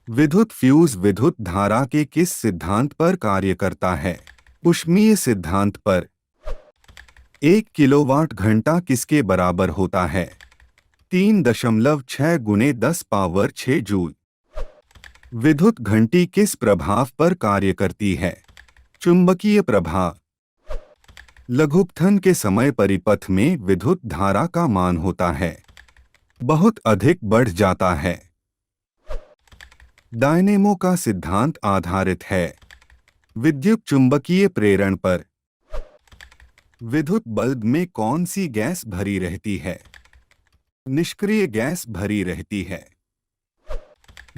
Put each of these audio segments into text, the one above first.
विद्युत फ्यूज विद्युत धारा के किस सिद्धांत पर कार्य करता है? ऊष्मीय सिद्धांत पर। 1 किलोवाट घंटा किसके बराबर होता है? 3.6 गुणे 10 पावर 6 जूल। विद्युत घंटी किस प्रभाव पर कार्य करती है? चुंबकीय प्रभाव। लघुपथन के समय परिपथ में विद्युत धारा का मान होता है, बहुत अधिक बढ़ जाता है। डायनेमो का सिद्धांत आधारित है विद्युत चुंबकीय प्रेरण पर। विद्युत बल्ब में कौन सी गैस भरी रहती है? निष्क्रिय गैस भरी रहती है।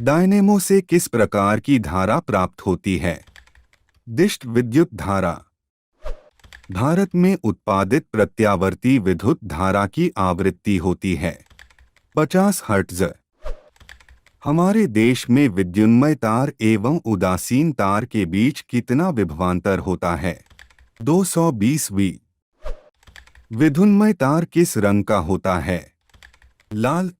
डायनेमो से किस प्रकार की धारा प्राप्त होती है? दिष्ट विद्युत धारा। भारत में उत्पादित प्रत्यावर्ती विद्युत धारा की आवृत्ति होती है 50 हर्ट्ज। हमारे देश में विद्युन्मय तार एवं उदासीन तार के बीच कितना विभवांतर होता है? 220 वी। विद्युन्मय तार किस रंग का होता है? लाल।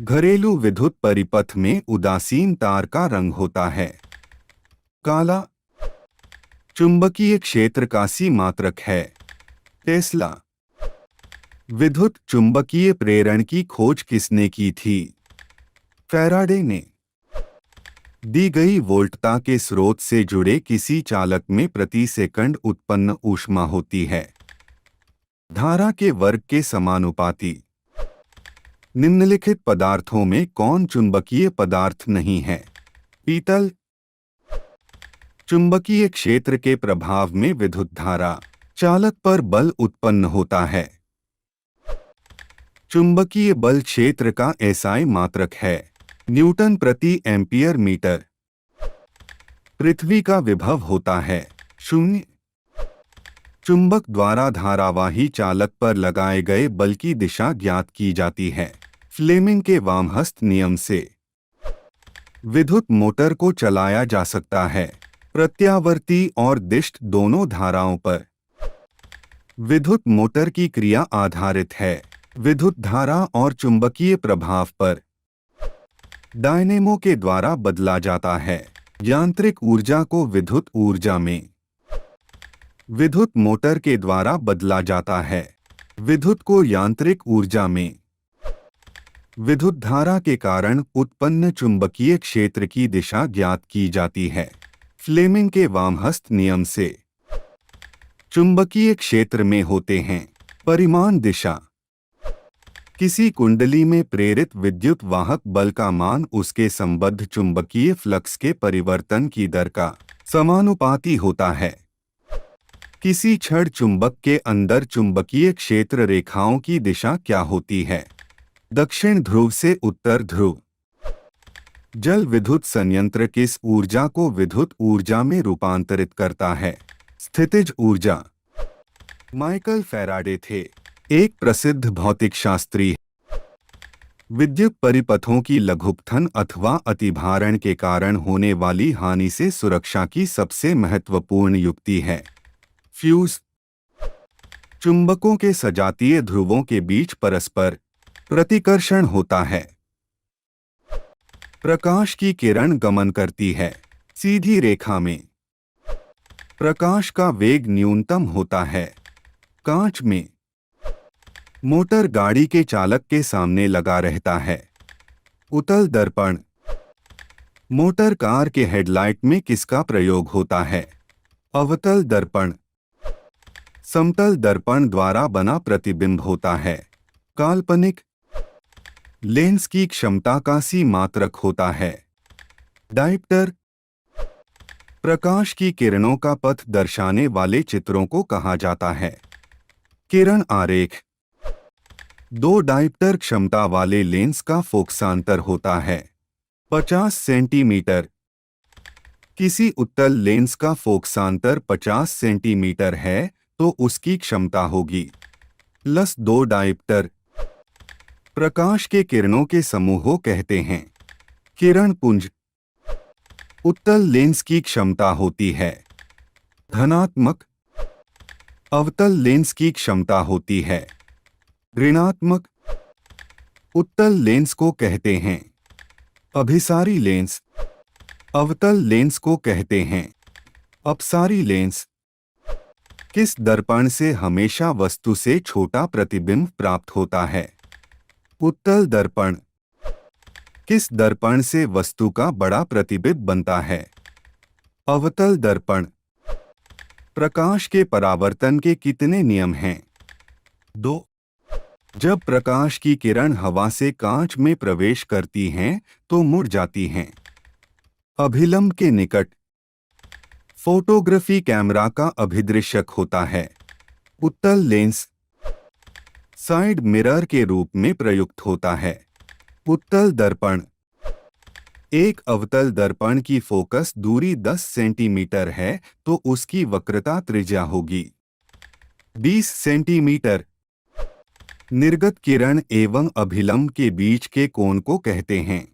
घरेलू विद्युत परिपथ में उदासीन तार का रंग होता है काला। चुंबकीय क्षेत्र का सी मात्रक है टेस्ला। विद्युत चुंबकीय प्रेरण की खोज किसने की थी? फैराडे ने। दी गई वोल्टता के स्रोत से जुड़े किसी चालक में प्रति सेकंड उत्पन्न ऊष्मा होती है धारा के वर्ग के समानुपाती। निम्नलिखित पदार्थों में कौन चुंबकीय पदार्थ नहीं है? पीतल। चुंबकीय क्षेत्र के प्रभाव में विद्युत धारा चालक पर बल उत्पन्न होता है। चुंबकीय बल क्षेत्र का एसआई मात्रक है न्यूटन प्रति एम्पियर मीटर। पृथ्वी का विभव होता है 0। चुंबक द्वारा धारावाही चालक पर लगाए गए बल की दिशा ज्ञात की जाती है फ्लेमिंग के वामहस्त नियम से। विद्युत मोटर को चलाया जा सकता है प्रत्यावर्ती और दिष्ट दोनों धाराओं पर। विद्युत मोटर की क्रिया आधारित है विद्युत धारा और चुंबकीय प्रभाव पर। डायनेमो के द्वारा बदला जाता है यांत्रिक ऊर्जा को विद्युत ऊर्जा में। विद्युत मोटर के द्वारा बदला जाता है विद्युत को यांत्रिक ऊर्जा में। विद्युत धारा के कारण उत्पन्न चुंबकीय क्षेत्र की दिशा ज्ञात की जाती है फ्लेमिंग के वामहस्त नियम से। चुंबकीय क्षेत्र में होते हैं परिमाण दिशा। किसी कुंडली में प्रेरित विद्युत वाहक बल का मान उसके संबद्ध चुंबकीय फ्लक्स के परिवर्तन की दर का समानुपाती होता है। किसी छड़ चुंबक के अंदर चुंबकीय क्षेत्र रेखाओं की दिशा क्या होती है? दक्षिण ध्रुव से उत्तर ध्रुव। जल विद्युत संयंत्र किस ऊर्जा को विद्युत ऊर्जा में रूपांतरित करता है? स्थितिज ऊर्जा। माइकल फैराडे थे एक प्रसिद्ध भौतिकशास्त्री। विद्युत परिपथों की लघुपथन अथवा अतिभारण के कारण होने वाली हानि से सुरक्षा की सबसे महत्वपूर्ण युक्ति है फ्यूज। चुंबकों के सजातीय ध्रुवों के बीच परस्पर प्रतिकर्षण होता है। प्रकाश की किरण गमन करती है सीधी रेखा में। प्रकाश का वेग न्यूनतम होता है कांच में। मोटर गाड़ी के चालक के सामने लगा रहता है उत्तल दर्पण। मोटर कार के हेडलाइट में किसका प्रयोग होता है? अवतल दर्पण। समतल दर्पण द्वारा बना प्रतिबिंब होता है काल्पनिक। लेंस की क्षमता का सी मात्रक होता है डायप्टर। प्रकाश की किरणों का पथ दर्शाने वाले चित्रों को कहा जाता है किरण आरेख। 2 डायप्टर क्षमता वाले लेंस का फोकसांतर होता है 50 सेंटीमीटर। किसी उत्तल लेंस का फोकसांतर 50 सेंटीमीटर है तो उसकी क्षमता होगी +2 डायप्टर। प्रकाश के किरणों के समूहों कहते हैं किरण पुंज। उत्तल लेंस की क्षमता होती है धनात्मक। अवतल लेंस की क्षमता होती है ऋणात्मक। उत्तल लेंस को कहते हैं अभिसारी लेंस। अवतल लेंस को कहते हैं। अपसारी लेंस। किस दर्पण से हमेशा वस्तु से छोटा प्रतिबिंब प्राप्त होता है? उत्तल दर्पण। किस दर्पण से वस्तु का बड़ा प्रतिबिंब बनता है? अवतल दर्पण। प्रकाश के परावर्तन के कितने नियम हैं? 2। जब प्रकाश की किरण हवा से कांच में प्रवेश करती हैं तो मुड़ जाती हैं। अभिलंब के निकट। फोटोग्राफी कैमरा का अभिदृश्यक होता है। उत्तल लेंस साइड मिरर के रूप में प्रयुक्त होता है। उत्तल दर्पण। एक अवतल दर्पण की फोकस दूरी 10 सेंटीमीटर है तो उसकी वक्रता त्रिज्या होगी 20 सेंटीमीटर। निर्गत किरण एवं अभिलंब के बीच के कोण को कहते हैं?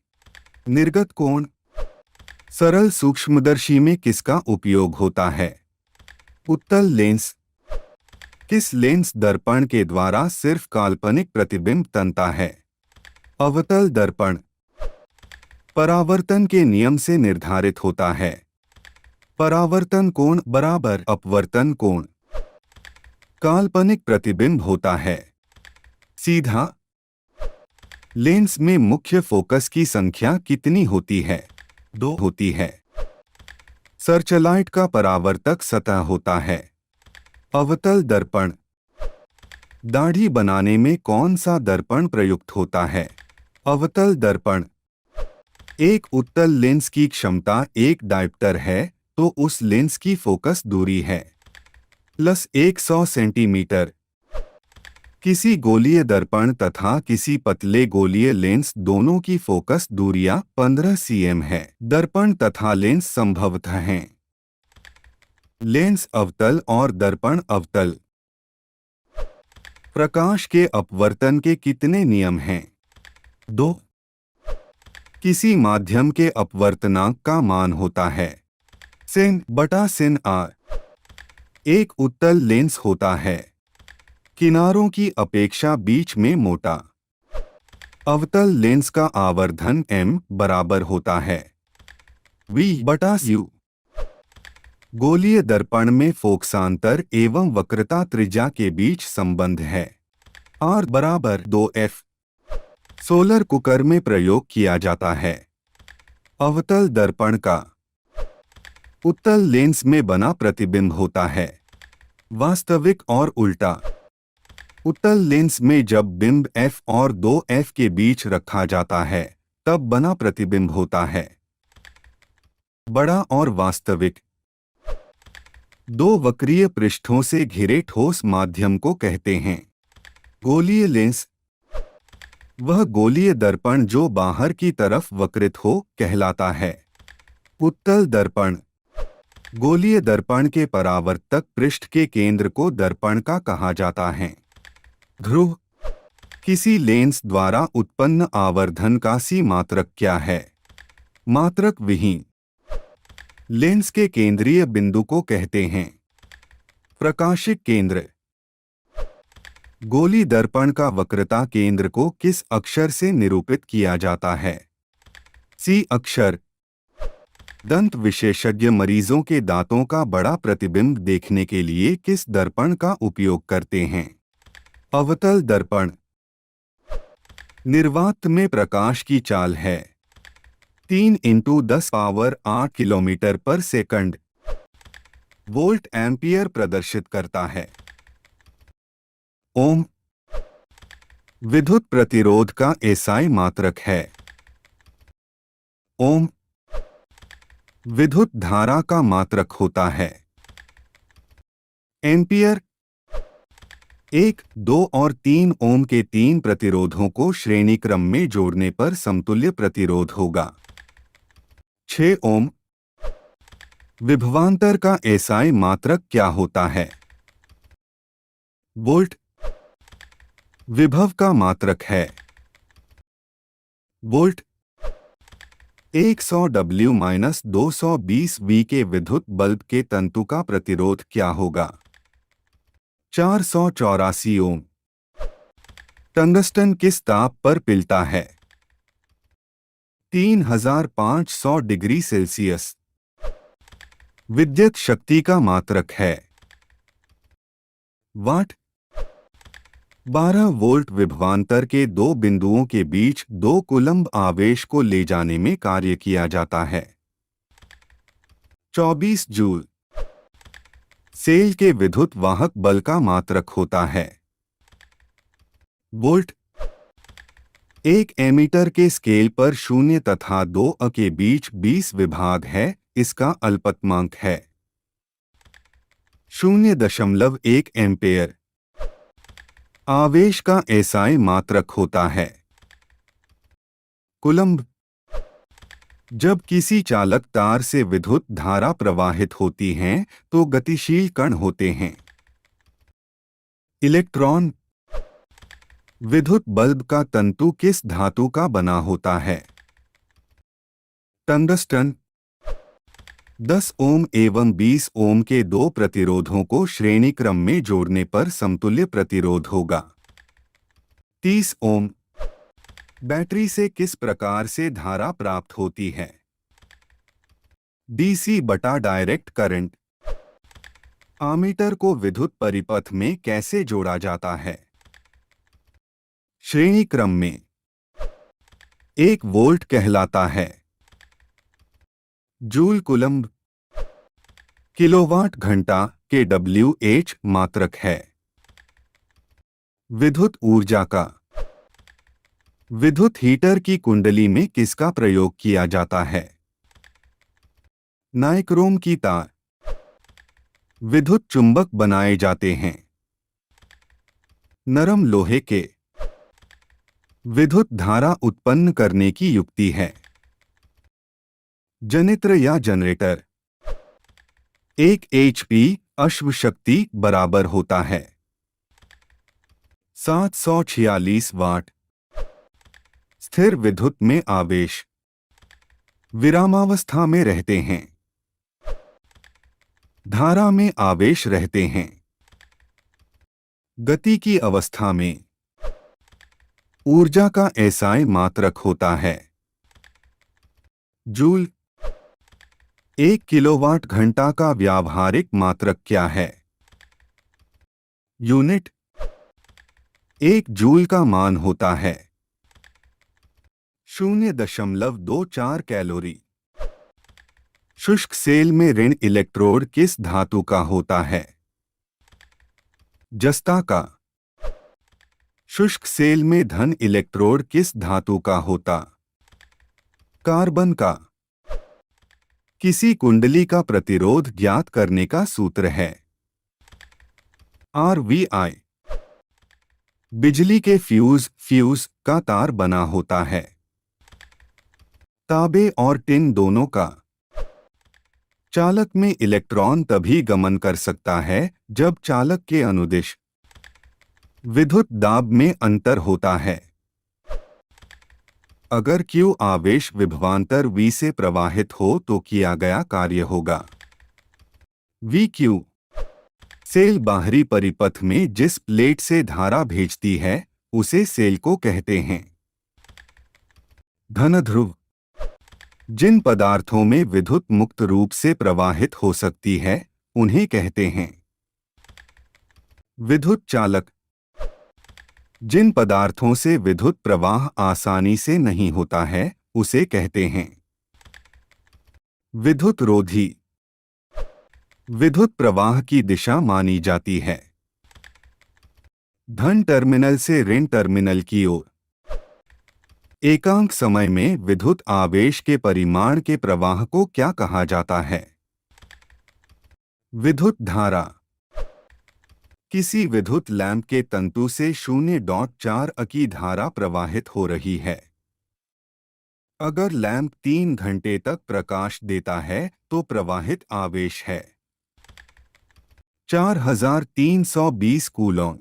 निर्गत कोण। सरल सूक्ष्मदर्शी में किसका उपयोग होता है? उत्तल लेंस। किस लेंस दर्पण के द्वारा सिर्फ काल्पनिक प्रतिबिंब तनता है? अवतल दर्पण। परावर्तन के नियम से निर्धारित होता है। परावर्तन कोण बराबर अपवर्तन कोण। काल्पनिक प्रतिबिंब होता है सीधा। लेंस में मुख्य फोकस की संख्या कितनी होती है? 2 होती है। सर्चलाइट का परावर्तक सतह होता है। अवतल दर्पण। दाढ़ी बनाने में कौन सा दर्पण प्रयुक्त होता है? अवतल दर्पण। एक उत्तल लेंस की क्षमता 1 डायप्टर है तो उस लेंस की फोकस दूरी है +100 सेंटीमीटर। किसी गोलीय दर्पण तथा किसी पतले गोलीय लेंस दोनों की फोकस दूरियां 15 cm है। दर्पण तथा लेंस संभवतः हैं। लेंस अवतल और दर्पण अवतल। प्रकाश के अपवर्तन के कितने नियम हैं? 2। किसी माध्यम के अपवर्तनांक का मान होता है sin/sin r। एक उत्तल लेंस होता है किनारों की अपेक्षा बीच में मोटा। अवतल लेंस का आवर्धन m बराबर होता है v/u। गोलीय दर्पण में फोकसांतर एवं वक्रता त्रिज्या के बीच संबंध है r बराबर 2f। सोलर कुकर में प्रयोग किया जाता है। अवतल दर्पण का उत्तल लेंस में बना प्रतिबिंब होता है वास्तविक और उल्टा। उत्तल लेंस में जब बिंब f और 2f के बीच रखा जाता है तब बना प्रतिबिंब होता है बड़ा और वास्तविक। 2 वक्रीय पृष्ठों से घिरे ठोस माध्यम को कहते हैं गोलीय लेंस। वह गोलीय दर्पण जो बाहर की तरफ वक्रित हो कहलाता है उत्तल दर्पण। गोलीय दर्पण के परावर्तक पृष्ठ के केंद्र को दर्पण का कहा जाता है ध्रुव। किसी लेंस द्वारा उत्पन्न आवर्धन का सी मात्रक क्या है? मात्रक विहीन। लेंस के केंद्रीय बिंदु को कहते हैं प्रकाशिक केंद्र। गोली दर्पण का वक्रता केंद्र को किस अक्षर से निरूपित किया जाता है? सी अक्षर। दंत विशेषज्ञ मरीजों के दांतों का बड़ा प्रतिबिंब देखने के लिए किस दर्पण का उपयोग करते हैं? अवतल दर्पण। निर्वात में प्रकाश की चाल है 3 × 10⁸ किलोमीटर पर सेकंड। वोल्ट एम्पियर प्रदर्शित करता है। ओम। विद्युत प्रतिरोध का एसआई मात्रक है। ओम। विद्युत धारा का मात्रक होता है एम्पियर। 1, 2 और 3 ओम के 3 प्रतिरोधों को श्रेणी क्रम में जोड़ने पर समतुल्य प्रतिरोध होगा 6 ओम। विभवांतर का एसआई मात्रक क्या होता है? वोल्ट। विभव का मात्रक है वोल्ट। 100 W-220 V के विद्युत बल्ब के तंतु का प्रतिरोध क्या होगा? 484 ओम। टंगस्टन किस ताप पर पिघलता है? 3500 डिग्री सेल्सियस। विद्युत शक्ति का मात्रक है वाट। 12 वोल्ट विभवांतर के दो बिंदुओं के बीच 2 कूलम्ब आवेश को ले जाने में कार्य किया जाता है। 24 जूल। सेल के विद्युत वाहक बल का मात्रक होता है वोल्ट। एक एमीटर के स्केल पर 0 तथा 2 के बीच 20 विभाग है। इसका अल्पतमांक है 0.1 एम्पेयर। आवेश का एसआई मात्रक होता है कूलम्ब। जब किसी चालक तार से विद्युत धारा प्रवाहित होती है तो गतिशील कण होते हैं इलेक्ट्रॉन। विद्युत बल्ब का तंतु किस धातु का बना होता है? टंगस्टन। 10 ओम एवं 20 ओम के दो प्रतिरोधों को श्रेणी क्रम में जोड़ने पर समतुल्य प्रतिरोध होगा 30 ओम। बैटरी से किस प्रकार से धारा प्राप्त होती है? डीसी बटा डायरेक्ट करंट। आमीटर को विद्युत परिपथ में कैसे जोड़ा जाता है? श्रेणी क्रम में। 1 वोल्ट कहलाता है जूल कूलम्ब। किलोवाट घंटा के WH मात्रक है विद्युत ऊर्जा का। विद्युत हीटर की कुंडली में किसका प्रयोग किया जाता है? नाइक्रोम की तार। विद्युत चुंबक बनाए जाते हैं नरम लोहे के। विद्युत धारा उत्पन्न करने की युक्ति है जनित्र या जनरेटर। 1 HP अश्व शक्ति बराबर होता है 746 वाट। स्थिर विद्युत में आवेश विरामावस्था में रहते हैं, धारा में आवेश रहते हैं। गति की अवस्था में ऊर्जा का एसआई मात्रक होता है जूल। 1 किलोवाट घंटा का व्यावहारिक मात्रक क्या है? यूनिट। 1 जूल का मान होता है 0.24 कैलोरी। शुष्क सेल में ऋण इलेक्ट्रोड किस धातु का होता है? जस्ता का। शुष्क सेल में धन इलेक्ट्रोड किस धातु का होता? कार्बन का। किसी कुंडली का प्रतिरोध ज्ञात करने का सूत्र है RVI। बिजली के फ्यूज का तार बना होता है तांबे और टिन दोनों का। चालक में इलेक्ट्रॉन तभी गमन कर सकता है जब चालक के अनुदिश विद्युत दाब में अंतर होता है। अगर Q आवेश विभवांतर V से प्रवाहित हो तो किया गया कार्य होगा VQ। सेल बाहरी परिपथ में जिस प्लेट से धारा भेजती है उसे सेल को कहते हैं धनध्रुव। जिन पदार्थों में विद्युत मुक्त रूप से प्रवाहित हो सकती है उन्हें कहते हैं विद्युत चालक। जिन पदार्थों से विद्युत प्रवाह आसानी से नहीं होता है उसे कहते हैं विद्युत रोधी। विद्युत प्रवाह की दिशा मानी जाती है धन टर्मिनल से ऋण टर्मिनल की ओर। एकांक समय में विद्युत आवेश के परिमाण के प्रवाह को क्या कहा जाता है? विद्युत धारा। किसी विद्युत लैंप के तंतु से 0.4 की धारा प्रवाहित हो रही है। अगर लैंप 3 घंटे तक प्रकाश देता है तो प्रवाहित आवेश है 4320 कूलॉम।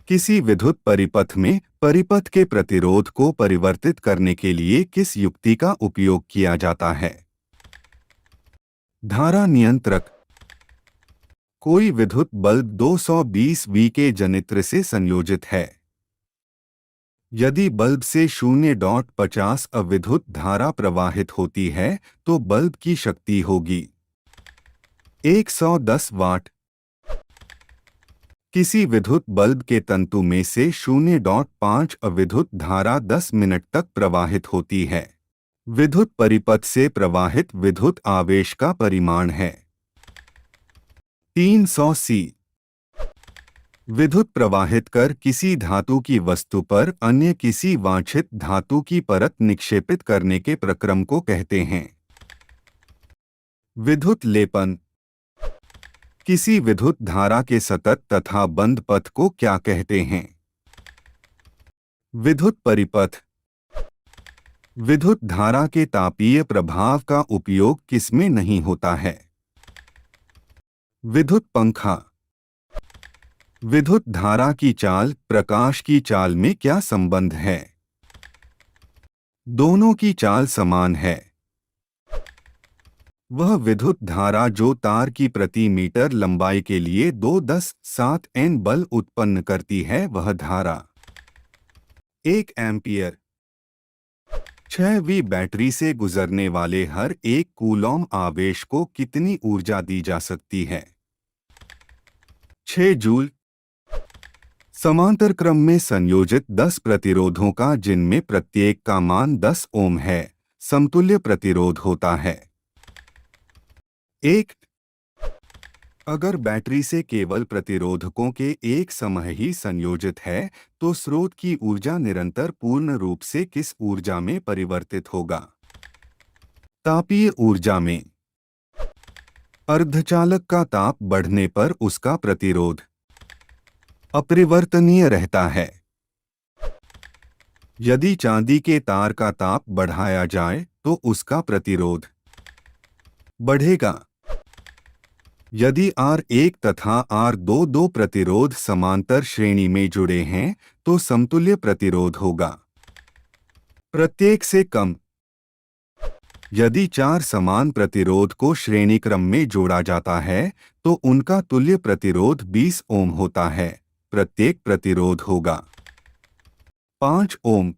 किसी विद्युत परिपथ में परिपथ के प्रतिरोध को परिवर्तित करने के लिए किस युक्ति का उपयोग किया जाता है? धारा नियंत्रक। कोई विद्युत बल्ब 220 V के जनित्र से संयोजित है। यदि बल्ब से 0.50 विद्युत धारा प्रवाहित होती है तो बल्ब की शक्ति होगी 110 वाट। किसी विद्युत बल्ब के तंतु में से 0.5 विद्युत धारा 10 मिनट तक प्रवाहित होती है। विद्युत परिपथ से प्रवाहित विद्युत आवेश का परिमाण है 300 सी। विद्युत प्रवाहित कर किसी धातु की वस्तु पर अन्य किसी वांछित धातु की परत निक्षेपित करने के प्रक्रम को कहते हैं विद्युत लेपन। किसी विद्युत धारा के सतत तथा बंद पथ को क्या कहते हैं? विद्युत परिपथ। विद्युत धारा के तापीय प्रभाव का उपयोग किसमें नहीं होता है? विद्युत पंखा। विद्युत धारा की चाल प्रकाश की चाल में क्या संबंध है? दोनों की चाल समान है। वह विद्युत धारा जो तार की प्रति मीटर लंबाई के लिए 2.10 N बल उत्पन्न करती है वह धारा 1 एम्पियर। 6V बैटरी से गुजरने वाले हर 1 कूलॉम आवेश को कितनी ऊर्जा दी जा सकती है? 6 जूल। समांतर क्रम में संयोजित 10 प्रतिरोधों का जिनमें प्रत्येक का मान 10 ओम है समतुल्य प्रतिरोध होता है 1। अगर बैटरी से केवल प्रतिरोधकों के एक समूह ही संयोजित है तो स्रोत की ऊर्जा निरंतर पूर्ण रूप से किस ऊर्जा में परिवर्तित होगा? तापीय ऊर्जा में। अर्धचालक का ताप बढ़ने पर उसका प्रतिरोध अपरिवर्तनीय रहता है। यदि चांदी के तार का ताप बढ़ाया जाए तो उसका प्रतिरोध बढ़ेगा। यदि R1 तथा R2 दो प्रतिरोध समांतर श्रेणी में जुड़े हैं तो समतुल्य प्रतिरोध होगा प्रत्येक से कम। यदि 4 समान प्रतिरोध को श्रेणी क्रम में जोड़ा जाता है तो उनका तुल्य प्रतिरोध 20 ओम होता है प्रत्येक प्रतिरोध होगा 5 ओम।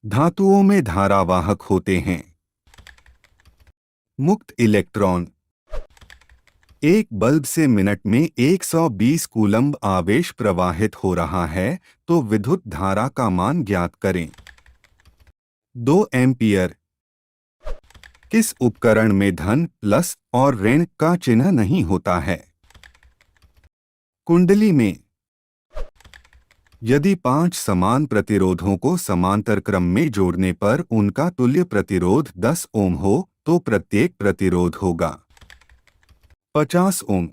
धातुओं में धारावाहक होते हैं मुक्त इलेक्ट्रॉन। एक बल्ब से मिनट में 120 कूलम्ब आवेश प्रवाहित हो रहा है तो विद्युत धारा का मान ज्ञात करें 2 एम्पियर। किस उपकरण में धन प्लस और ऋण का चिन्ह नहीं होता है? कुंडली में। यदि 5 समान प्रतिरोधों को समांतर क्रम में जोड़ने पर उनका तुल्य प्रतिरोध 10 ओम हो तो प्रत्येक प्रतिरोध होगा 50 ओम।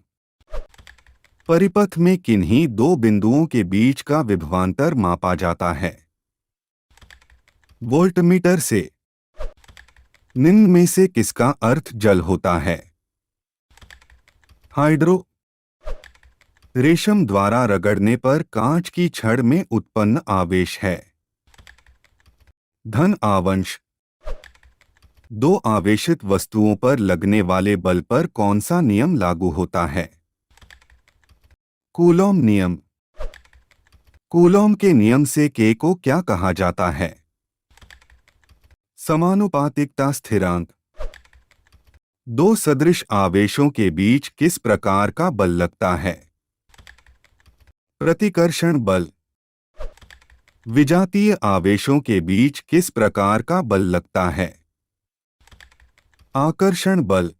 परिपथ में किन्हीं 2 बिंदुओं के बीच का विभवांतर मापा जाता है? वोल्टमीटर से। निम्न में से किसका अर्थ जल होता है? हाइड्रो। रेशम द्वारा रगड़ने पर कांच की छड़ में उत्पन्न आवेश है धन आवेश। 2 आवेशित वस्तुओं पर लगने वाले बल पर कौन सा नियम लागू होता है? कूलॉम नियम। कूलॉम के नियम से के को क्या कहा जाता है? समानुपातिकता स्थिरांक। 2 सदृश आवेशों के बीच किस प्रकार का बल लगता है? प्रतिकर्षण बल। विजातीय आवेशों के बीच किस प्रकार का बल लगता है? आकर्षण बल।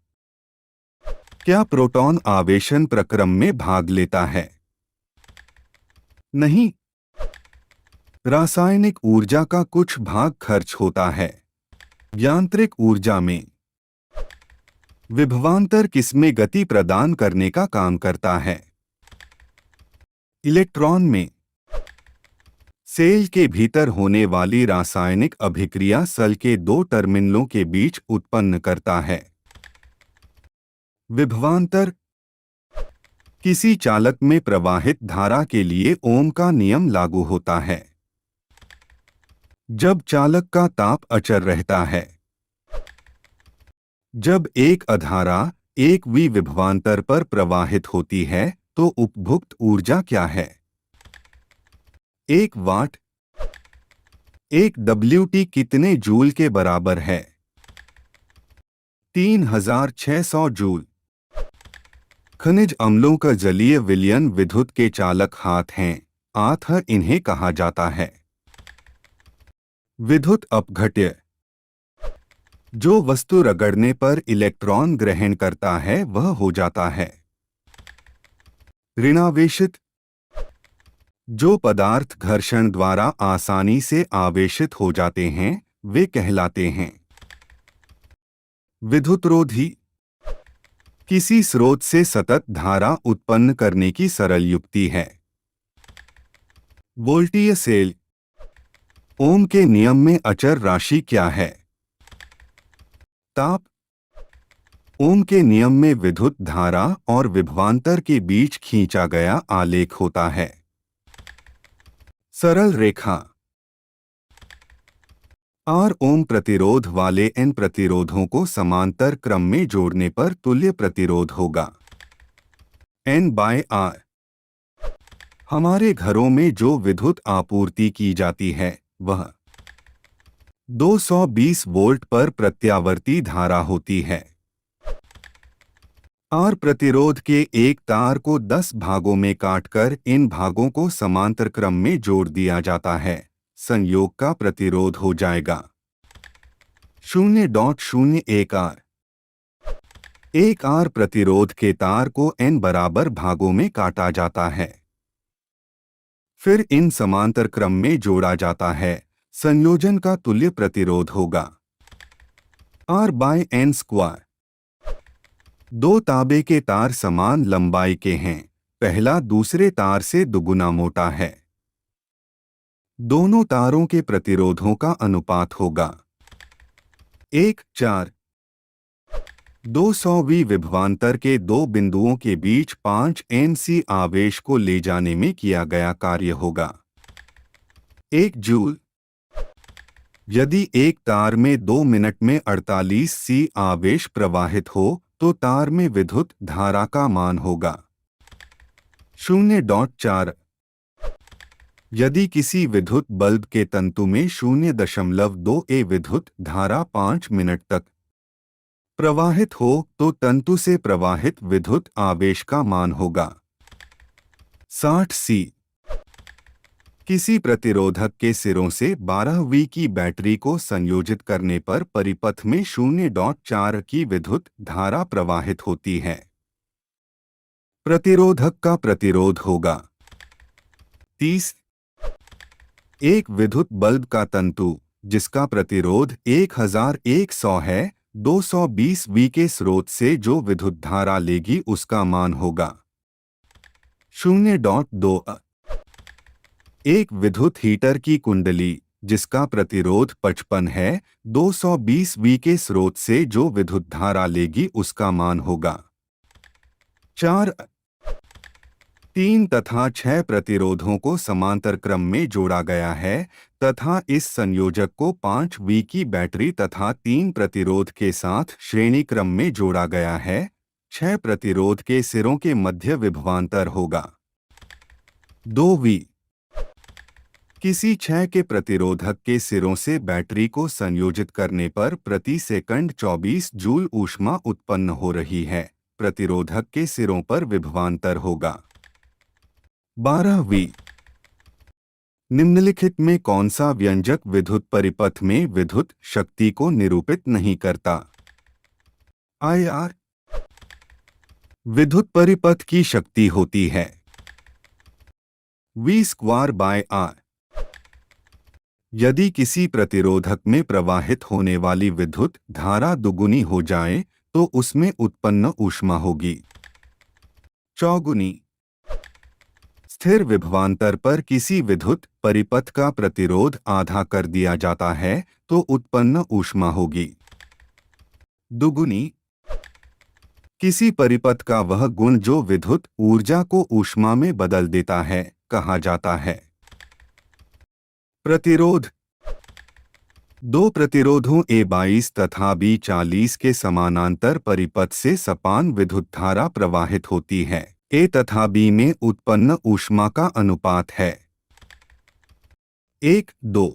क्या प्रोटॉन आवेशन प्रक्रम में भाग लेता है? नहीं। रासायनिक ऊर्जा का कुछ भाग खर्च होता है। यांत्रिक ऊर्जा में। विभवांतर किसमें गति प्रदान करने का काम करता है? इलेक्ट्रॉन में। सेल के भीतर होने वाली रासायनिक अभिक्रिया सेल के 2 टर्मिनलों के बीच उत्पन्न करता है विभवांतर। किसी चालक में प्रवाहित धारा के लिए ओम का नियम लागू होता है जब चालक का ताप अचर रहता है। जब एक अधारा 1V विभवांतर पर प्रवाहित होती है तो उपभुक्त ऊर्जा क्या है? 1 वाट। एक WT कितने जूल के बराबर है? 3600 जूल। खनिज अम्लों का जलीय विलयन विद्युत के चालक हाथ हैं, आथ इन्हें कहा जाता है। विद्युत अपघट्य। जो वस्तु रगड़ने पर इलेक्ट्रॉन ग्रहण करता है वह हो जाता है। ऋणावेशित। जो पदार्थ घर्षण द्वारा आसानी से आवेशित हो जाते हैं वे कहलाते हैं। विद्युतरोधी। किसी स्रोत से सतत धारा उत्पन्न करने की सरल युक्ति है। वोल्टीय सेल। ओम के नियम में अचर राशि क्या है? ताप। ओम के नियम में विद्युत धारा और विभवांतर के बीच खींचा गया आलेख होता है। सरल रेखा। R ओम प्रतिरोध वाले N प्रतिरोधों को समांतर क्रम में जोड़ने पर तुल्य प्रतिरोध होगा। N/R। हमारे घरों में जो विद्युत आपूर्ति की जाती है वह 220 वोल्ट पर प्रत्यावर्ती धारा होती है। R प्रतिरोध के एक तार को 10 भागों में काटकर इन भागों को समांतर क्रम में जोड़ दिया जाता है। संयोग का प्रतिरोध हो जाएगा 0.01 R। एक R प्रतिरोध के तार को N बराबर भागों में काटा जाता है, फिर इन समांतर क्रम में जोड़ा जाता है। संयोजन का तुल्य प्रतिरोध होगा R/N²। दो तांबे के तार समान लंबाई के हैं, पहला दूसरे तार से दुगुना मोटा है। दोनों तारों के प्रतिरोधों का अनुपात होगा 1:4। 200वीं विभवांतर के दो बिंदुओं के बीच 5 Nc आवेश को ले जाने में किया गया कार्य होगा 1 जूल। यदि एक तार में 2 मिनट में 48 C आवेश प्रवाहित हो तो तार में विद्युत धारा का मान होगा 0.4। यदि किसी विद्युत बल्ब के तंतु में 0.2 A विद्युत धारा 5 मिनट तक प्रवाहित हो तो तंतु से प्रवाहित विद्युत आवेश का मान होगा 60 C। किसी प्रतिरोधक के सिरों से 12V की बैटरी को संयोजित करने पर परिपथ में 0.4 की विद्युत धारा प्रवाहित होती है। प्रतिरोधक का प्रतिरोध होगा 30। एक विद्युत बल्ब का तंतु जिसका प्रतिरोध 1100 है 220V के स्रोत से जो विद्युत धारा लेगी उसका मान होगा 0.2। एक विद्युत हीटर की कुंडली जिसका प्रतिरोध 55 है 220V के स्रोत से जो विद्युत धारा लेगी उसका मान होगा 4। 3 तथा 6 प्रतिरोधों को समांतर क्रम में जोड़ा गया है तथा इस संयोजक को 5V की बैटरी तथा 3 प्रतिरोध के साथ श्रेणी क्रम में जोड़ा गया है। 6 प्रतिरोध के सिरों के मध्य विभवांतर होगा 2V। किसी 6 के प्रतिरोधक के सिरों से बैटरी को संयोजित करने पर प्रति सेकंड 24 जूल ऊष्मा उत्पन्न हो रही है। प्रतिरोधक के सिरों पर विभवांतर होगा 12V। निम्नलिखित में कौन सा व्यंजक विद्युत परिपथ में विद्युत शक्ति को निरूपित नहीं करता? IR। विद्युत परिपथ की शक्ति होती है V²/R। यदि किसी प्रतिरोधक में प्रवाहित होने वाली विद्युत धारा दुगुनी हो जाए तो उसमें उत्पन्न ऊष्मा होगी चौगुनी। स्थिर विभवांतर पर किसी विद्युत परिपथ का प्रतिरोध आधा कर दिया जाता है तो उत्पन्न ऊष्मा होगी दुगुनी। किसी परिपथ का वह गुण जो विद्युत ऊर्जा को ऊष्मा में बदल देता है कहा जाता है प्रतिरोध। दो प्रतिरोधों A22 तथा B40 के समानांतर परिपथ से समान विद्युत धारा प्रवाहित होती है। A तथा B में उत्पन्न ऊष्मा का अनुपात है 1:2।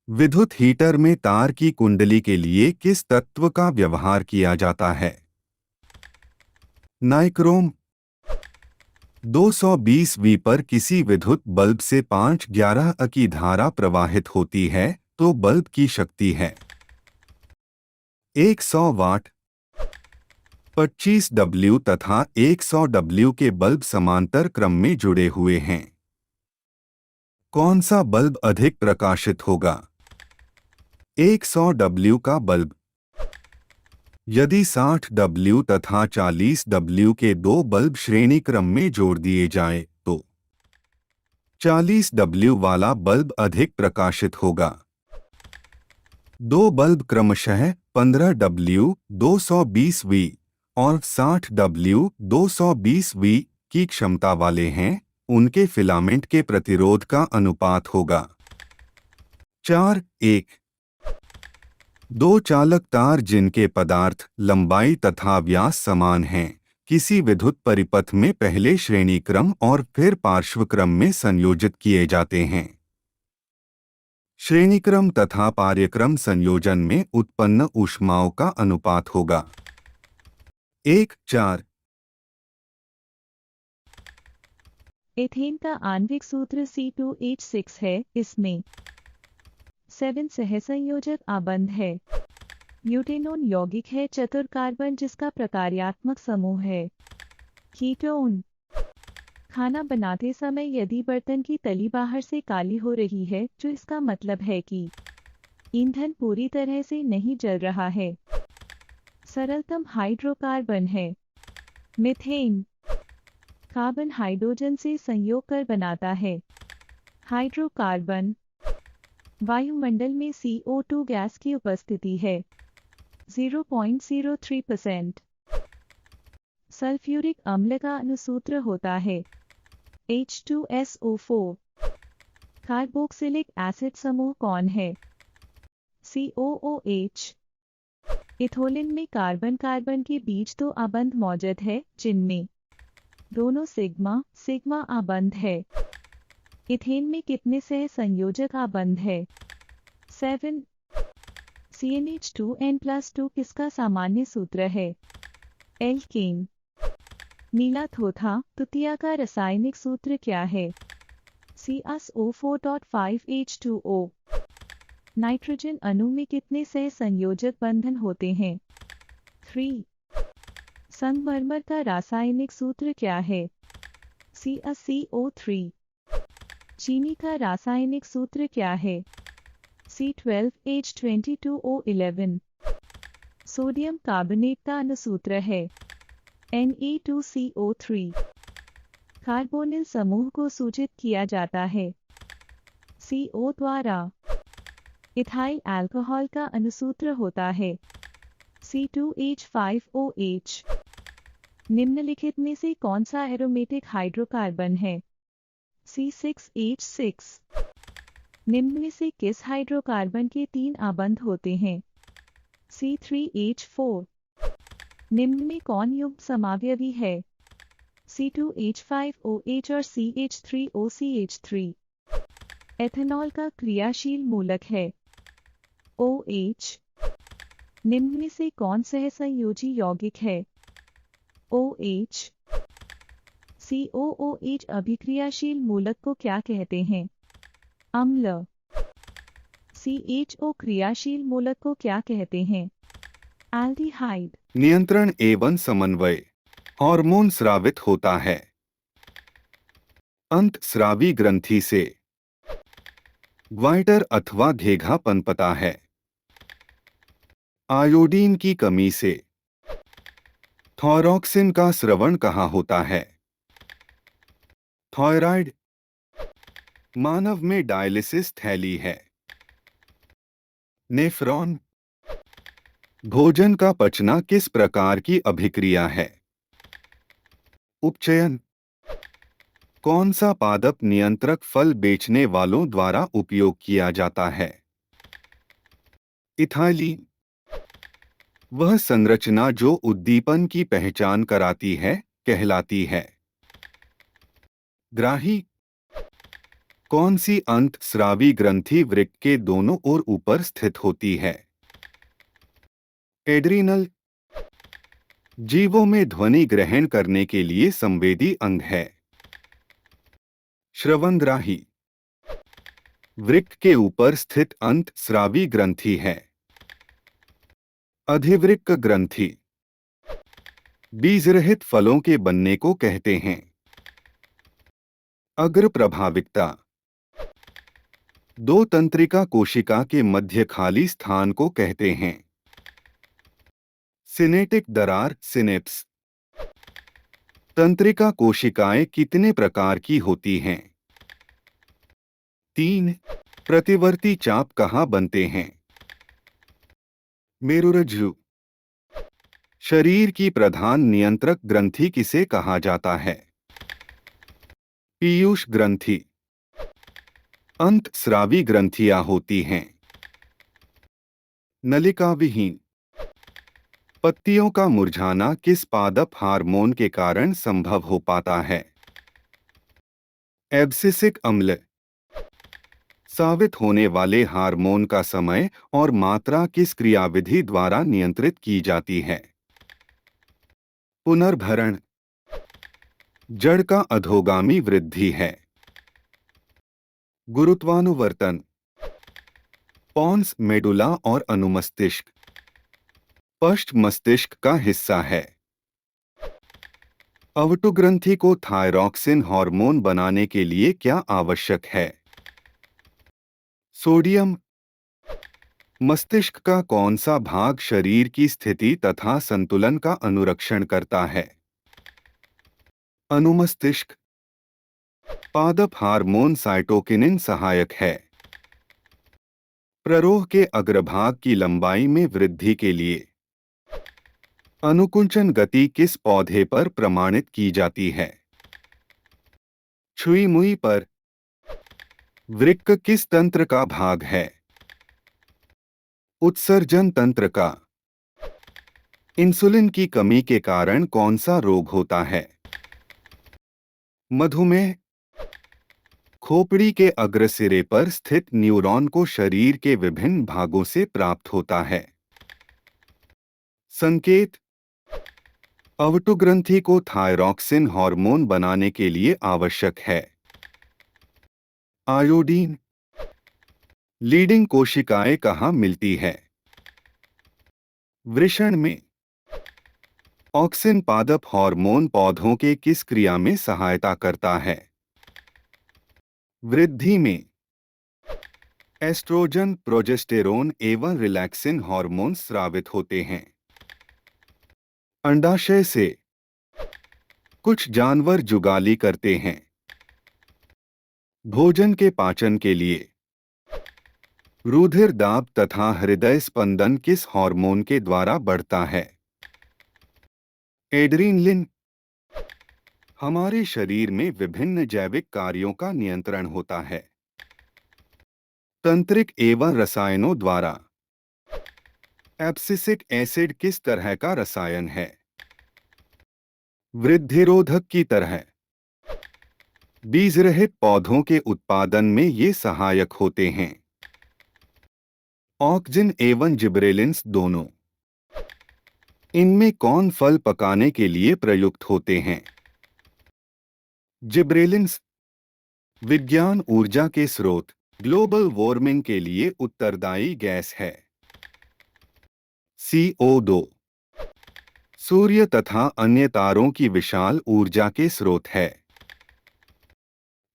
विद्युत हीटर में तार की कुंडली के लिए किस तत्व का व्यवहार किया जाता है? नाइक्रोम। 220 वी पर किसी विद्युत बल्ब से 511 A की धारा प्रवाहित होती है तो बल्ब की शक्ति है 100 वाट। 25 W तथा 100 W के बल्ब समांतर क्रम में जुड़े हुए हैं। कौन सा बल्ब अधिक प्रकाशित होगा? 100 W का बल्ब। यदि 60 W तथा 40 W के दो बल्ब श्रेणी क्रम में जोड़ दिए जाएं, तो 40 W वाला बल्ब अधिक प्रकाशित होगा। दो बल्ब क्रमशः 15 W 220 V और 60 W 220 V की क्षमता वाले हैं, उनके फिलामेंट के प्रतिरोध का अनुपात होगा 4:1। दो चालक तार जिनके पदार्थ, लंबाई तथा व्यास समान हैं, किसी विद्युत परिपथ में पहले श्रेणी क्रम और फिर पार्श्व क्रम में संयोजित किए जाते हैं। श्रेणीक्रम तथा पार्यक्रम संयोजन में उत्पन्न ऊष्माओं का अनुपात होगा 1:4। एथेन का आणविक सूत्र C2H6 है। इसमें 7 सहसंयोजक आबंध है। ब्यूटेनोन यौगिक है चतुर कार्बन जिसका प्रकार्यात्मक समूह है कीटोन। खाना बनाते समय यदि बर्तन की तली बाहर से काली हो रही है तो इसका मतलब है कि ईंधन पूरी तरह से नहीं जल रहा है। सरलतम हाइड्रोकार्बन है मीथेन। कार्बन हाइड्रोजन से संयोग कर बनाता है हाइड्रोकार्बन। वायुमंडल में CO2 गैस की उपस्थिति है 0.03%। सल्फ्यूरिक अम्ल का अनुसूत्र होता है H2SO4। कार्बोक्सिलिक एसिड समूह कौन है? COOH। इथोलिन में कार्बन कार्बन के बीच दो आबंध मौजूद है जिनमें दोनों सिग्मा सिग्मा आबंध है। इथेन में कितने सहसंयोजक आबंध है? 7। CnH2n+2 किसका सामान्य सूत्र है? एल्केन। नीला थोथा तुतिया का रासायनिक सूत्र क्या है? CaSO4.5H2O। नाइट्रोजन अणु में कितने सहसंयोजक बंधन होते हैं? 3। संगमरमर का रासायनिक सूत्र क्या है? CaCO3। चीनी का रासायनिक सूत्र क्या है? C12H22O11। सोडियम कार्बोनेट का अनुसूत्र है Na2CO3। कार्बोनिल समूह को सूचित किया जाता है CO द्वारा। इथाइल अल्कोहल का अनुसूत्र होता है C2H5OH। निम्नलिखित में से कौन सा एरोमेटिक हाइड्रोकार्बन है? C6H6। निम्न में से किस हाइड्रोकार्बन के 3 आबंध होते हैं? C3H4। निम्न में कौन युग्म समावयवी है? C2H5OH और CH3OCH3। एथेनॉल का क्रियाशील मूलक है OH। निम्न में से कौन सहसंयोजी यौगिक है? OH। COOH अभिक्रियाशील मूलक को क्या कहते हैं? अम्ल। CHO क्रियाशील मूलक को क्या कहते हैं? एल्डिहाइड। नियंत्रण एवं समन्वय। हार्मोन स्रावित होता है अंतःस्रावी ग्रंथि से। ग्वाइटर अथवा घेघा पनपता है आयोडीन की कमी से। थॉयरॉक्सिन का स्रवण कहाँ होता है? थायराइड। मानव में डायलिसिस थैली है नेफ्रॉन। भोजन का पचना किस प्रकार की अभिक्रिया है? उपचयन। कौन सा पादप नियंत्रक फल बेचने वालों द्वारा उपयोग किया जाता है? इथाइलीन। वह संरचना जो उद्दीपन की पहचान कराती है कहलाती है ग्राही। कौन सी अंतःस्रावी ग्रंथि वृक्क के दोनों ओर ऊपर स्थित होती है? एड्रीनल। जीवों में ध्वनि ग्रहण करने के लिए संवेदी अंग है। श्रवणग्राही। वृक्क के ऊपर स्थित अंतःस्रावी ग्रंथि है। अधिवृक्क ग्रंथि। बीजरहित फलों के बनने को कहते हैं। अग्र प्रभाविकता। दो तंत्रिका कोशिका के मध्य खाली स्थान को कहते हैं। सिनेटिक दरार सिनेप्स। तंत्रिका कोशिकाएं कितने प्रकार की होती हैं? 3। प्रतिवर्ती चाप कहाँ बनते हैं? मेरुरज्जु। शरीर की प्रधान नियंत्रक ग्रंथि किसे कहा जाता है? पीयूष ग्रंथि। अंतःस्रावी ग्रंथियां होती हैं। नलिका विहीन। पत्तियों का मुरझाना किस पादप हार्मोन के कारण संभव हो पाता है? एब्सिसिक अम्ल। सावित होने वाले हार्मोन का समय और मात्रा किस क्रियाविधि द्वारा नियंत्रित की जाती है? पुनर्भरण। जड़ का अधोगामी वृद्धि है। गुरुत्वानुवर्तन। पॉन्स मेडुला और अनुमस्तिष्क पश्च मस्तिष्क का हिस्सा है। अवटुग्रंथि को थायरॉक्सिन हार्मोन बनाने के लिए क्या आवश्यक है? सोडियम। मस्तिष्क का कौन सा भाग शरीर की स्थिति तथा संतुलन का अनुरक्षण करता है? अनुमस्तिष्क। पादप हार्मोन साइटोकिनिन सहायक है। प्ररोह के अग्रभाग की लंबाई में वृद्धि के लिए अनुकुंचन गति किस पौधे पर प्रमाणित की जाती है? छुई मुई पर। वृक्क किस तंत्र का भाग है? उत्सर्जन तंत्र का। इंसुलिन की कमी के कारण कौन सा रोग होता है? मधुमेह। खोपड़ी के अग्रसिरे पर स्थित न्यूरॉन को शरीर के विभिन्न भागों से प्राप्त होता है। संकेत। अवटुग्रंथि को थायरॉक्सिन हार्मोन बनाने के लिए आवश्यक है। आयोडीन। लीडिंग कोशिकाएं कहाँ मिलती है? वृषण में। ऑक्सिन पादप हार्मोन पौधों के किस क्रिया में सहायता करता है? वृद्धि में। एस्ट्रोजन प्रोजेस्टेरोन एवं रिलैक्सिन हार्मोन स्रावित होते हैं। अंडाशय से। कुछ जानवर जुगाली करते हैं। भोजन के पाचन के लिए रुधिर दाब तथा हृदय स्पंदन किस हार्मोन के द्वारा बढ़ता है? एड्रीनलिन। हमारे शरीर में विभिन्न जैविक कार्यों का नियंत्रण होता है। तंत्रिक एवं रसायनों द्वारा। एब्सिसिक एसिड किस तरह का रसायन है? वृद्धिरोधक की तरह। बीजरहित पौधों के उत्पादन में ये सहायक होते हैं। ऑक्जिन एवं जिब्रेलिन्स दोनों। इनमें कौन फल पकाने के लिए प्रयुक्त होते हैं? जिब्रेलिन्स। विज्ञान ऊर्जा के स्रोत ग्लोबल वार्मिंग के लिए उत्तरदायी गैस है। CO2। सूर्य तथा अन्य तारों की विशाल ऊर्जा के स्रोत है।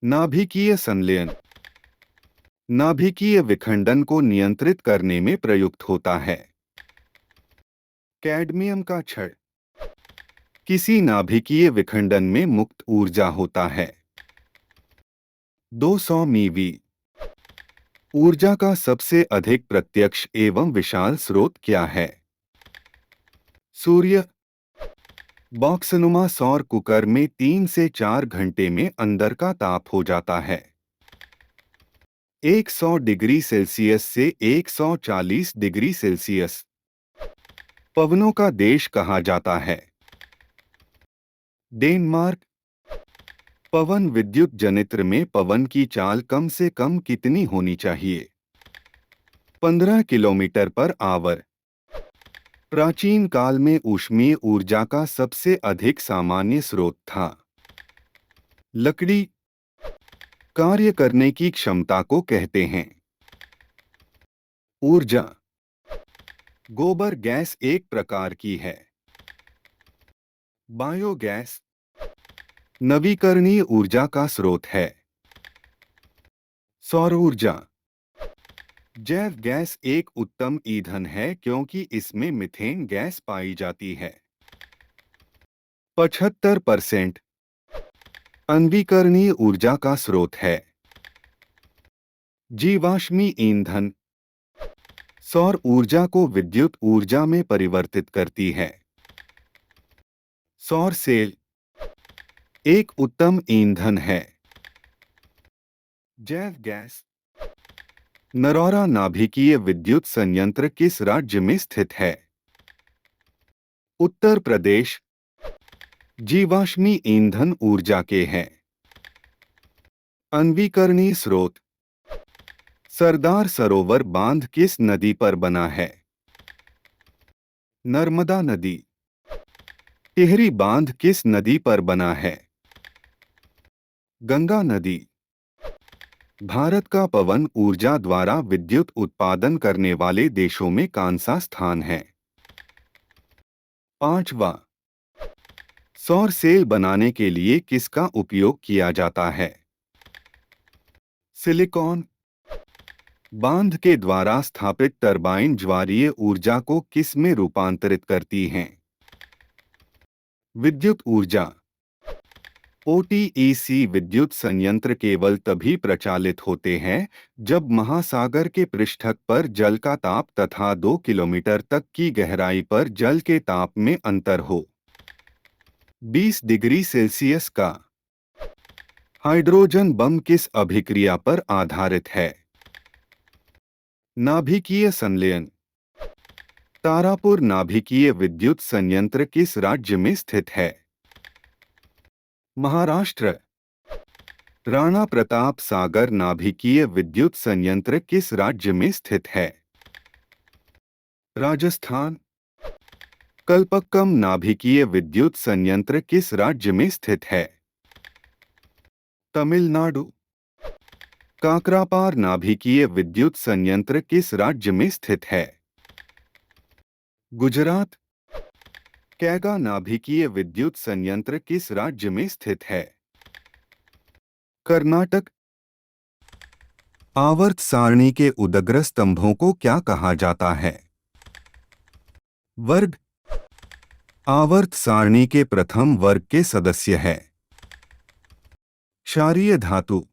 नाभिकीय संलयन। नाभिकीय विखंडन को नियंत्रित करने में प्रयुक्त होता है। कैडमियम का छड़। किसी नाभिकीय विखंडन में मुक्त ऊर्जा होता है। 200 मीवी। ऊर्जा का सबसे अधिक प्रत्यक्ष एवं विशाल स्रोत क्या है? सूर्य। बॉक्सनुमा सौर कुकर में 3 से 4 घंटे में अंदर का ताप हो जाता है 100 डिग्री सेल्सियस से 140 डिग्री सेल्सियस। पवनों का देश कहा जाता है? डेनमार्क। पवन विद्युत जनित्र में पवन की चाल कम से कम कितनी होनी चाहिए? 15 किलोमीटर पर आवर। प्राचीन काल में ऊष्मीय ऊर्जा का सबसे अधिक सामान्य स्रोत था। लकड़ी। कार्य करने की क्षमता को कहते हैं। ऊर्जा। गोबर गैस एक प्रकार की है। बायोगैस नवीकरणीय ऊर्जा का स्रोत है। सौर ऊर्जा। जैव गैस एक उत्तम ईंधन है क्योंकि इसमें मीथेन गैस पाई जाती है। 75% नवीकरणीय ऊर्जा का स्रोत है। जीवाश्मी ईंधन सौर ऊर्जा को विद्युत ऊर्जा में परिवर्तित करती है। सौर सेल एक उत्तम ईंधन है। जैव गैस। नरौरा नाभिकीय विद्युत संयंत्र किस राज्य में स्थित है? उत्तर प्रदेश। जीवाश्मी ईंधन ऊर्जा के हैं। नवीकरणीय स्रोत। सरदार सरोवर बांध किस नदी पर बना है? नर्मदा नदी। टिहरी बांध किस नदी पर बना है? गंगा नदी। भारत का पवन ऊर्जा द्वारा विद्युत उत्पादन करने वाले देशों में कौन सा स्थान है? 5वां। सौर सेल बनाने के लिए किसका उपयोग किया जाता है? सिलिकॉन। बांध के द्वारा स्थापित टरबाइन ज्वारीय ऊर्जा को किस में रूपांतरित करती हैं? विद्युत ऊर्जा। ओटीईसी विद्युत संयंत्र केवल तभी प्रचालित होते हैं जब महासागर के पृष्ठ पर जल का ताप तथा 2 किलोमीटर तक की गहराई पर जल के ताप में अंतर हो। 20 डिग्री सेल्सियस का हाइड्रोजन बम किस अभिक्रिया पर आधारित है? नाभिकीय संलयन। तारापुर नाभिकीय विद्युत संयंत्र किस राज्य में स्थित है? महाराष्ट्र। राणा प्रताप सागर नाभिकीय विद्युत संयंत्र किस राज्य में स्थित है? राजस्थान। कल्पक्कम नाभिकीय विद्युत संयंत्र किस राज्य में स्थित है? तमिलनाडु। काकरापार नाभिकीय विद्युत संयंत्र किस राज्य में स्थित है? गुजरात। कैगा नाभिकीय विद्युत संयंत्र किस राज्य में स्थित है? कर्नाटक। आवर्त सारणी के उदग्र स्तंभों को क्या कहा जाता है? वर्ग। आवर्त सारणी के प्रथम वर्ग के सदस्य है। क्षारीय धातु।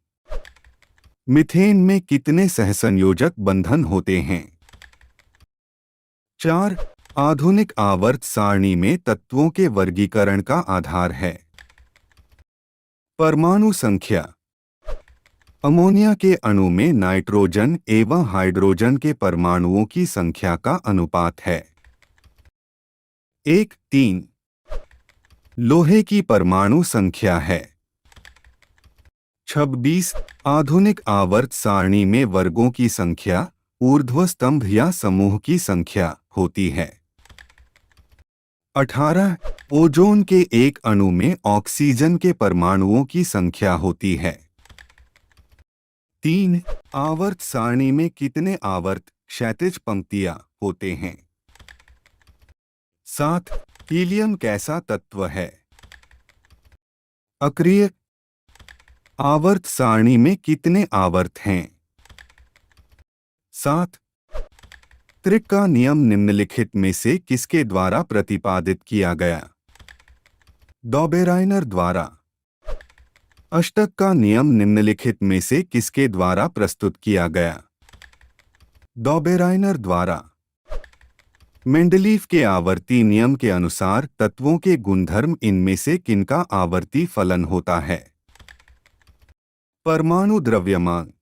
मीथेन में कितने सहसंयोजक बंधन होते हैं? 4 आधुनिक आवर्त सारणी में तत्वों के वर्गीकरण का आधार है। परमाणु संख्या। अमोनिया के अणु में नाइट्रोजन एवं हाइड्रोजन के परमाणुओं की संख्या का अनुपात है 1:3। लोहे की परमाणु संख्या है 26। आधुनिक आवर्त सारणी में वर्गों की संख्या ऊर्ध्व स्तंभ या समूह की संख्या होती है 18। ओजोन के एक अणु में ऑक्सीजन के परमाणुओं की संख्या होती है 3। आवर्त सारणी में कितने आवर्त क्षैतिज पंक्तियां होते हैं? 7। हीलियम कैसा तत्व है? अक्रिय। आवर्त सारणी में कितने आवर्त हैं? 7। त्रिक का नियम निम्नलिखित में से किसके द्वारा प्रतिपादित किया गया? डॉबेराइनर द्वारा। अष्टक का नियम निम्नलिखित में से किसके द्वारा प्रस्तुत किया गया? डॉबेराइनर द्वारा। मेंडलीफ के आवर्ती नियम के अनुसार तत्वों के गुणधर्म इनमें से किनका आवर्ती फलन होता है? परमाणु द्रव्यमान।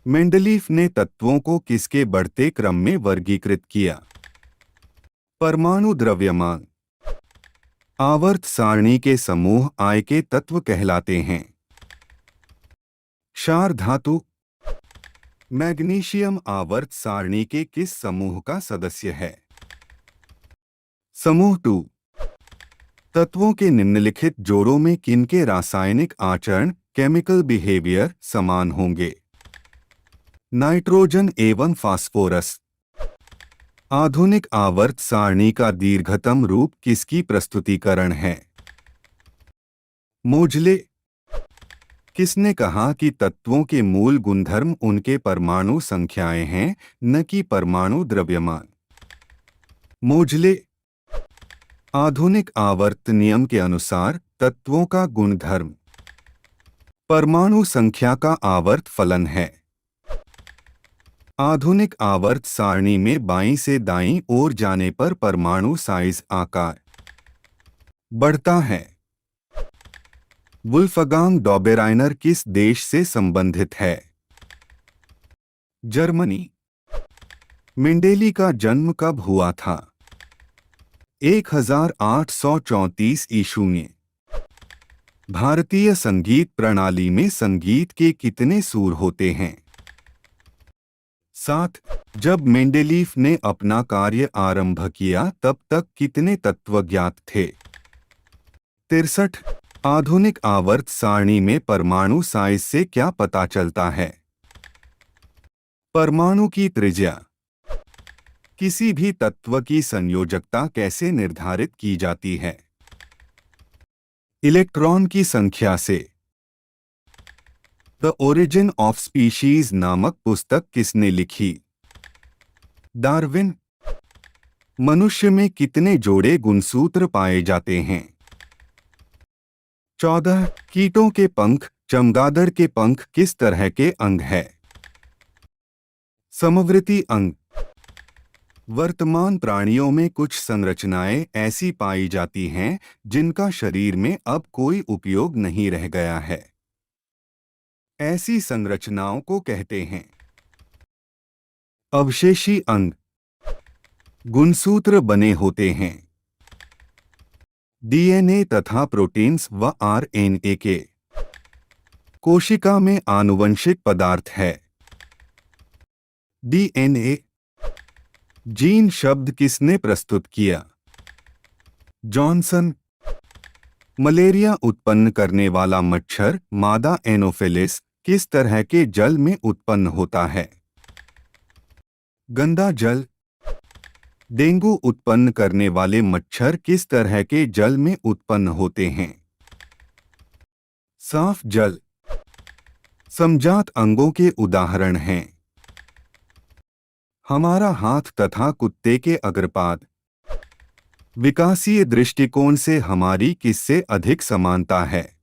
मेंडलीफ ने तत्वों को किसके बढ़ते क्रम में वर्गीकृत किया? परमाणु द्रव्यमान। आवर्त सारणी के समूह आय के तत्व कहलाते हैं। क्षार धातु। मैग्नीशियम आवर्त सारणी के किस समूह का सदस्य है? समूह 2। तत्वों के निम्नलिखित जोड़ों में किनके रासायनिक आचरण केमिकल बिहेवियर समान होंगे? नाइट्रोजन एवं फास्फोरस। आधुनिक आवर्त सारणी का दीर्घतम रूप किसकी प्रस्तुतिकरण है? मोजले। किसने कहा कि तत्वों के मूल गुणधर्म उनके परमाणु संख्याएं हैं, न कि परमाणु द्रव्यमान? मोजले। आधुनिक आवर्त नियम के अनुसार तत्वों का गुणधर्म परमाणु संख्या का आवर्त फलन है। आधुनिक आवर्त सारणी में बाईं से दाईं ओर जाने पर परमाणु साइज आकार बढ़ता है। वुल्फगांग डॉबेराइनर किस देश से संबंधित है? जर्मनी। मेंडेली का जन्म कब हुआ था? 1834 ईस्वी में। भारतीय संगीत प्रणाली में संगीत के कितने सुर होते हैं? 7। जब मेंडेलीफ ने अपना कार्य आरंभ किया तब तक कितने तत्व ज्ञात थे? 63। आधुनिक आवर्त सारणी में परमाणु साइज से क्या पता चलता है? परमाणु की त्रिज्या। किसी भी तत्व की संयोजकता कैसे निर्धारित की जाती है? इलेक्ट्रॉन की संख्या से। द ओरिजिन ऑफ स्पीशीज नामक पुस्तक किसने लिखी? डार्विन। मनुष्य में कितने जोड़े गुणसूत्र पाए जाते हैं? 14। कीटों के पंख, चमगादड़ के पंख किस तरह के अंग है? समवर्ती अंग। वर्तमान प्राणियों में कुछ संरचनाएं ऐसी पाई जाती हैं जिनका शरीर में अब कोई उपयोग नहीं रह गया है। ऐसी संरचनाओं को कहते हैं अवशेषी अंग। गुणसूत्र बने होते हैं डीएनए तथा प्रोटीन्स व आरएनए के। कोशिका में आनुवंशिक पदार्थ है डीएनए। जीन शब्द किसने प्रस्तुत किया? जॉनसन। मलेरिया उत्पन्न करने वाला मच्छर मादा एनोफिलिस किस तरह के जल में उत्पन्न होता है? गंदा जल। डेंगू उत्पन्न करने वाले मच्छर किस तरह के जल में उत्पन्न होते हैं? साफ जल। समजात अंगों के उदाहरण हैं हमारा हाथ तथा कुत्ते के अग्रपाद। विकासीय दृष्टिकोण से हमारी किससे अधिक समानता है?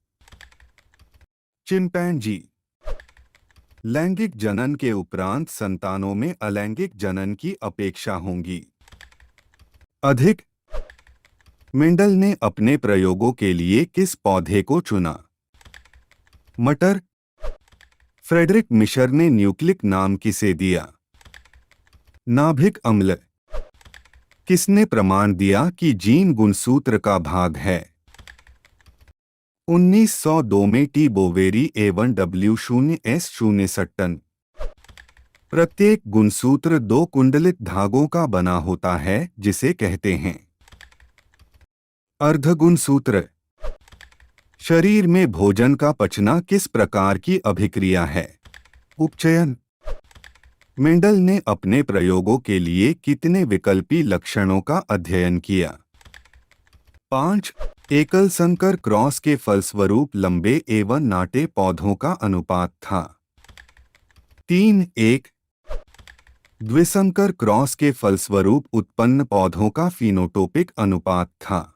चिंपैंजी। लैंगिक जनन के उपरांत संतानों में अलैंगिक जनन की अपेक्षा होगी अधिक। मेंडल ने अपने प्रयोगों के लिए किस पौधे को चुना? मटर। फ्रेडरिक मिशर ने न्यूक्लिक नाम किसे दिया? नाभिक अम्ल। किसने प्रमाण दिया कि जीन गुणसूत्र का भाग है? 1902 में टी बोवेरी एवं W0S0 सट्टन। प्रत्येक गुणसूत्र 2 कुंडलित धागों का बना होता है जिसे कहते हैं अर्धगुणसूत्र। शरीर में भोजन का पचना किस प्रकार की अभिक्रिया है? उपचयन। मेंडल ने अपने प्रयोगों के लिए कितने विकल्पी लक्षणों का अध्ययन किया? 5। एकल संकर क्रॉस के फलस्वरूप लंबे एवं नाटे पौधों का अनुपात था 3:1। द्विसंकर क्रॉस के फलस्वरूप उत्पन्न पौधों का फिनोटोपिक अनुपात था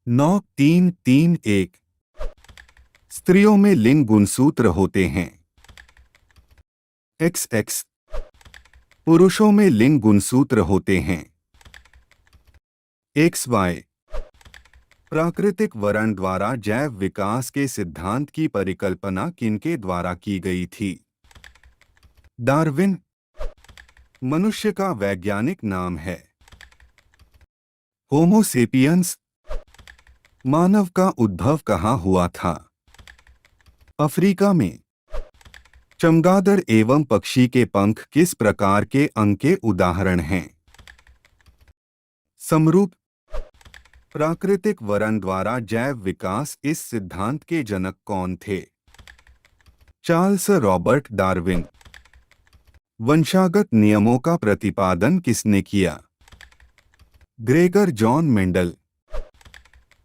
9:3:3:1। स्त्रियों में लिंग गुणसूत्र होते हैं XX। पुरुषों में लिंग गुणसूत्र होते हैं XY। प्राकृतिक वर्ण द्वारा जैव विकास के सिद्धांत की परिकल्पना किनके द्वारा की गई थी? डार्विन। मनुष्य का वैज्ञानिक नाम है होमो सेपियंस। मानव का उद्भव कहाँ हुआ था? अफ्रीका में। चमगादड़ एवं पक्षी के पंख किस प्रकार के अंग के उदाहरण हैं? समरूप। प्राकृतिक वरण द्वारा जैव विकास, इस सिद्धांत के जनक कौन थे? Charles Robert Darwin. वंशागत नियमों का प्रतिपादन किसने किया? Gregor John Mendel.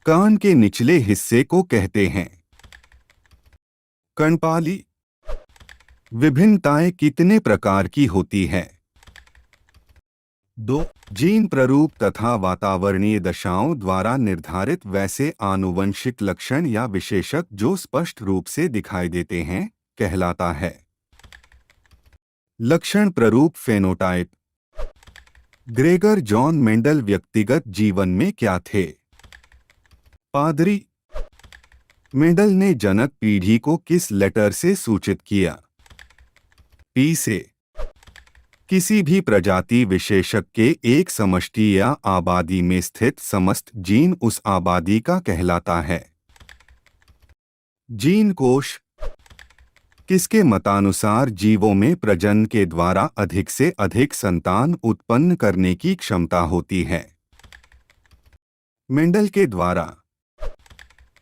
कान के निचले हिस्से को कहते हैं कर्णपाली। विभिन्नताएं कितने प्रकार की होती है? 2। जीन प्ररूप तथा वातावरणीय दशाओं द्वारा निर्धारित वैसे आनुवंशिक लक्षण या विशेषक जो स्पष्ट रूप से दिखाई देते हैं कहलाता है लक्षण प्ररूप फेनोटाइप। ग्रेगर जॉन मेंडल व्यक्तिगत जीवन में क्या थे? पादरी। मेंडल ने जनक पीढ़ी को किस लेटर से सूचित किया? पी से। किसी भी प्रजाति विशेषक के एक समष्टि या आबादी में स्थित समस्त जीन उस आबादी का कहलाता है। जीन कोश। किसके मतानुसार जीवों में प्रजनन के द्वारा अधिक से अधिक संतान उत्पन्न करने की क्षमता होती है? मेंडल के द्वारा।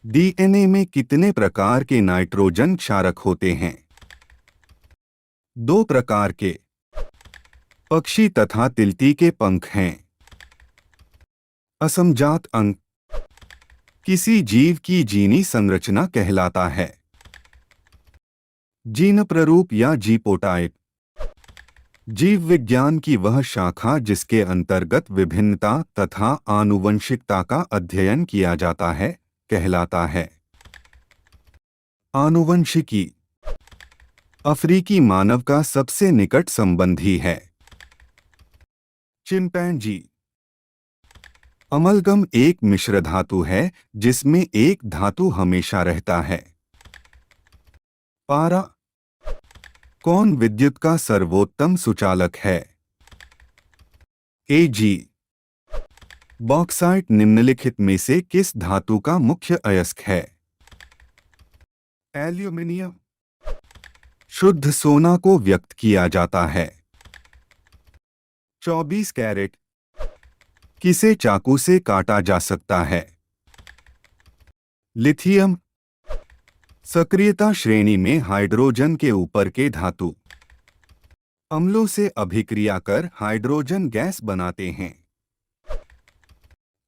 डीएनए में कितने प्रकार के नाइट्रोजन क्षारक होते हैं? 2 प्रकार के। पक्षी तथा तिलती के पंख हैं। असमजात अंग किसी जीव की जीनी संरचना कहलाता है? जीन प्ररूप या जीपोटाइप। जीव विज्ञान की वह शाखा जिसके अंतर्गत विभिन्नता तथा आनुवंशिकता का अध्ययन किया जाता है कहलाता है आनुवंशिकी। अफ्रीकी मानव का सबसे निकट संबंधी है चिंपैंजी। अमलगम एक मिश्र धातु है जिसमें एक धातु हमेशा रहता है। पारा। कौन विद्युत का सर्वोत्तम सुचालक है? एजी। बॉक्साइट निम्नलिखित में से किस धातु का मुख्य अयस्क है? एल्यूमिनियम। शुद्ध सोना को व्यक्त किया जाता है 24 कैरेट। किसे चाकू से काटा जा सकता है? लिथियम। सक्रियता श्रेणी में हाइड्रोजन के ऊपर के धातु अम्लों से अभिक्रिया कर हाइड्रोजन गैस बनाते हैं।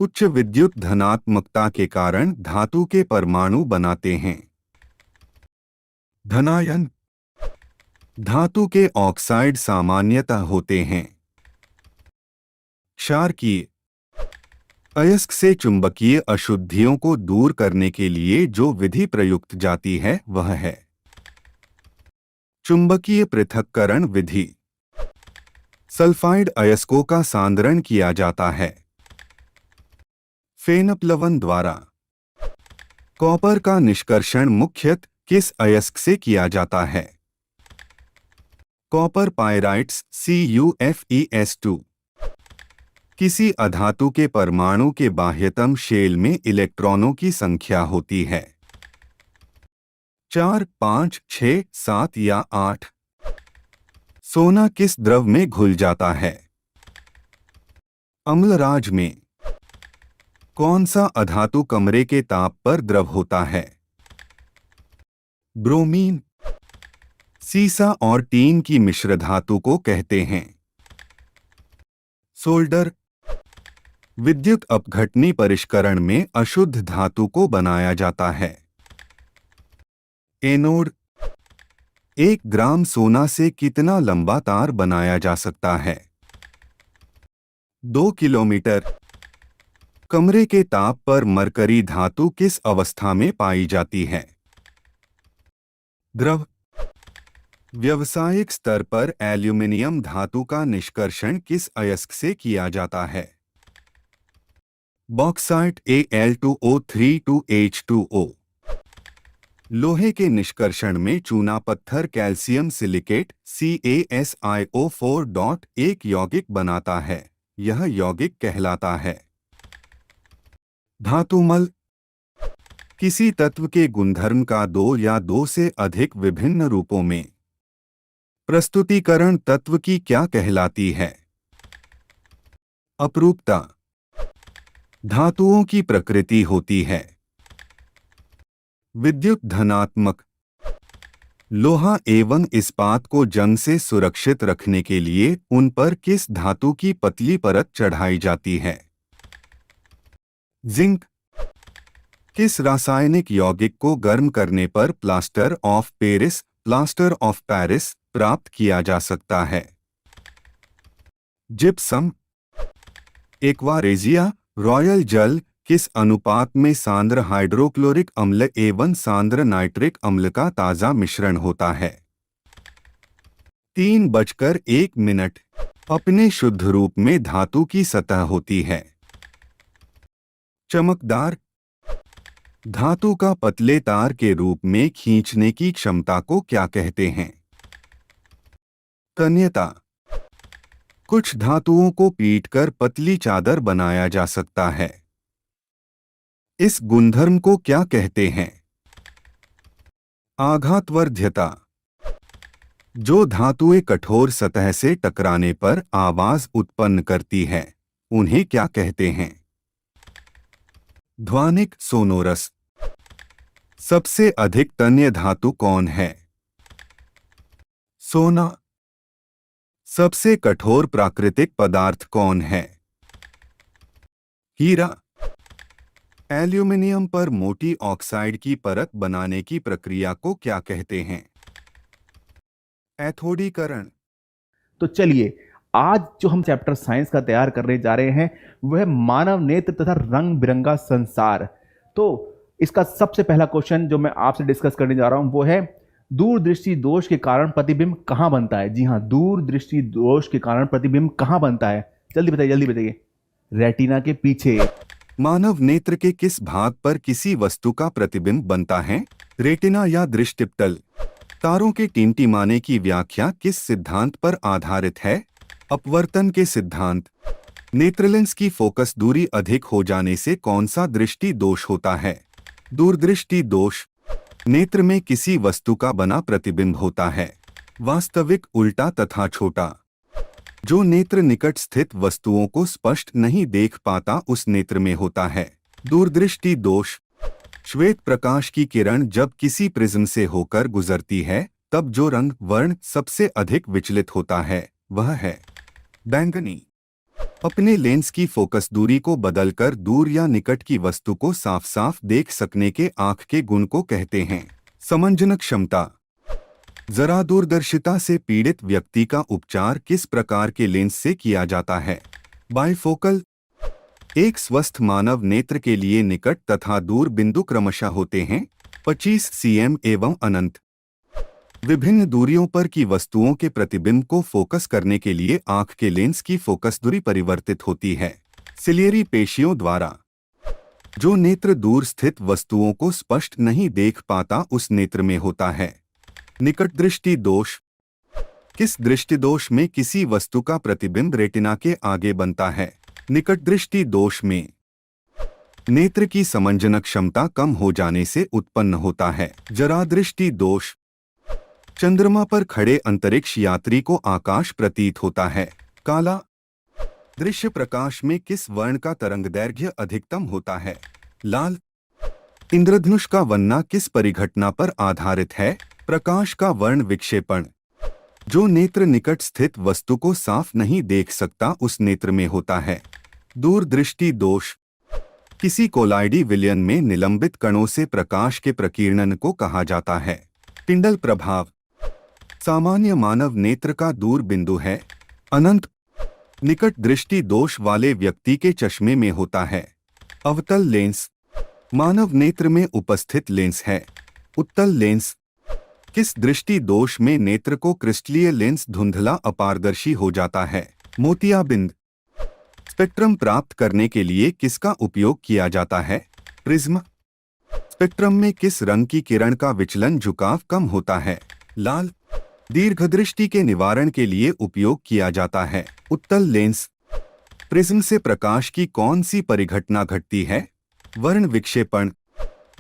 उच्च विद्युत धनात्मकता के कारण धातु के परमाणु बनाते हैं। धनायन। धातु के ऑक्साइड सामान्यतः होते हैं क्षारकीय। अयस्क से चुंबकीय अशुद्धियों को दूर करने के लिए जो विधि प्रयुक्त जाती है वह है चुंबकीय पृथक्करण विधि। सल्फाइड अयस्कों का सांद्रण किया जाता है फेनप्लवन द्वारा। कॉपर का निष्कर्षण मुख्यतः किस अयस्क से किया जाता है? Copper pyrites CuFeS2। किसी अधातु के परमाणु के बाह्यतम शेल में इलेक्ट्रॉनों की संख्या होती है 4, 5, 6, 7 या 8। सोना किस द्रव में घुल जाता है? अम्लराज में। कौन सा अधातु कमरे के ताप पर द्रव होता है? ब्रोमीन। सीसा और टीन की मिश्र धातु को कहते हैं सोल्डर। विद्युत अपघटनी परिष्करण में अशुद्ध धातु को बनाया जाता है एनोड। 1 ग्राम सोना से कितना लंबा तार बनाया जा सकता है? 2 किलोमीटर। कमरे के ताप पर मरकरी धातु किस अवस्था में पाई जाती है? द्रव। व्यावसायिक स्तर पर एल्यूमिनियम धातु का निष्कर्षण किस अयस्क से किया जाता है? बॉक्साइट Al2O3 लोहे के निष्कर्षण में चूना पत्थर कैल्शियम सिलिकेट CaSiO4 एक यौगिक बनाता है। यह यौगिक कहलाता है धातुमल। किसी तत्व के गुणधर्म का दो या दो से अधिक विभिन्न रूपों में प्रस्तुतिकरण तत्व की क्या कहलाती है? अपरूपता धातुओं की प्रकृति होती है। विद्युत धनात्मक लोहा एवं इस्पात को जंग से सुरक्षित रखने के लिए उन पर किस धातु की पतली परत चढ़ाई जाती है? जिंक किस रासायनिक यौगिक को गर्म करने पर प्लास्टर ऑफ पेरिस प्राप्त किया जा सकता है? जिप्सम एक्वारेजिया रॉयल जल किस अनुपात में सांद्र हाइड्रोक्लोरिक अम्ल एवं सांद्र नाइट्रिक अम्ल का ताज़ा मिश्रण होता है? 3:01 अपने शुद्ध रूप में धातु की सतह होती है। चमकदार धातु का पतले तार के रूप में खींचने की क्षमता को क्या कहते हैं? तन्यता कुछ धातुओं को पीटकर पतली चादर बनाया जा सकता है। इस गुणधर्म को क्या कहते हैं? आघातवर्ध्यता जो धातुएं कठोर सतह से टकराने पर आवाज उत्पन्न करती है उन्हें क्या कहते हैं? ध्वनिक सोनोरस सबसे अधिक तन्य धातु कौन है? सोना सबसे कठोर प्राकृतिक पदार्थ कौन है? हीरा एल्यूमिनियम पर मोटी ऑक्साइड की परत बनाने की प्रक्रिया को क्या कहते हैं? एथोडीकरण। तो चलिए आज जो हम चैप्टर साइंस का तैयार करने जा रहे हैं वह मानव नेत्र तथा रंग बिरंगा संसार। तो इसका सबसे पहला क्वेश्चन जो मैं आपसे डिस्कस करने जा रहा हूं वो है दूरदृष्टि दोष के कारण प्रतिबिंब कहां बनता है? जी हां, दूरदृष्टि दोष के कारण प्रतिबिंब कहां बनता है? जल्दी बताइए। रेटिना के पीछे। मानव नेत्र के किस भाग पर किसी वस्तु का प्रतिबिंब बनता है? रेटिना या दृष्टिपटल। तारों के टिमटिमाने की व्याख्या किस सिद्धांत पर आधारित है? अपवर्तन के सिद्धांत। नेत्रलेंस की फोकस दूरी अधिक हो जाने से कौन सा दृष्टि दोष होता है? दूरदृष्टि दोष। नेत्र में किसी वस्तु का बना प्रतिबिंब होता है, वास्तविक, उल्टा तथा छोटा। जो नेत्र निकट स्थित वस्तुओं को स्पष्ट नहीं देख पाता उस नेत्र में होता है। दूरदृष्टि दोष। श्वेत प्रकाश की किरण जब किसी प्रिज्म से होकर गुजरती है तब जो रंग वर्ण सबसे अधिक विचलित होता है वह है बैंगनी। अपने लेंस की फोकस दूरी को बदलकर दूर या निकट की वस्तु को साफ साफ देख सकने के आंख के गुण को कहते हैं समंजन क्षमता। जरा दूरदर्शिता से पीड़ित व्यक्ति का उपचार किस प्रकार के लेंस से किया जाता है? बाइफोकल। एक स्वस्थ मानव नेत्र के लिए निकट तथा दूर बिंदु क्रमशः होते हैं 25 cm एवं अनंत। विभिन्न दूरियों पर की वस्तुओं के प्रतिबिंब को फोकस करने के लिए आंख के लेंस की फोकस दूरी परिवर्तित होती है सिलियरी पेशियों द्वारा। जो नेत्र दूर स्थित वस्तुओं को स्पष्ट नहीं देख पाता उस नेत्र में होता है निकट दृष्टि दोष। किस दृष्टि दोष में किसी वस्तु का प्रतिबिंब रेटिना के आगे बनता है? निकट दृष्टि दोष में नेत्र की समंजन क्षमता कम हो जाने से उत्पन्न होता है जरा दृष्टि दोष। चंद्रमा पर खड़े अंतरिक्ष यात्री को आकाश प्रतीत होता है काला। दृश्य प्रकाश में किस वर्ण का तरंगदैर्घ्य अधिकतम होता है? लाल। इंद्रधनुष का वन्ना किस परिघटना पर आधारित है? प्रकाश का वर्ण विक्षेपण। जो नेत्र निकट स्थित वस्तु को साफ नहीं देख सकता उस नेत्र में होता है दूरदृष्टि दोष। किसी कोलाइडी विलयन में निलंबित कणों से प्रकाश के प्रकीर्णन को कहा जाता है टिंडल प्रभाव। सामान्य मानव नेत्र का दूर बिंदु है अनंत। निकट दृष्टि दोष वाले व्यक्ति के चश्मे में होता है अवतल लेंस। मानव नेत्र में उपस्थित लेंस है उत्तल लेंस। किस दृष्टि दोष में नेत्र को क्रिस्टलीय लेंस धुंधला अपारदर्शी हो जाता है? मोतियाबिंद। स्पेक्ट्रम प्राप्त करने के लिए किसका उपयोग किया जाता है? प्रिज्म। स्पेक्ट्रम में किस रंग की किरण का विचलन झुकाव कम होता है? लाल। दीर्घदृष्टि के निवारण के लिए उपयोग किया जाता है उत्तल लेंस। प्रिज्म से प्रकाश की कौन सी परिघटना घटती है? वर्ण विक्षेपण।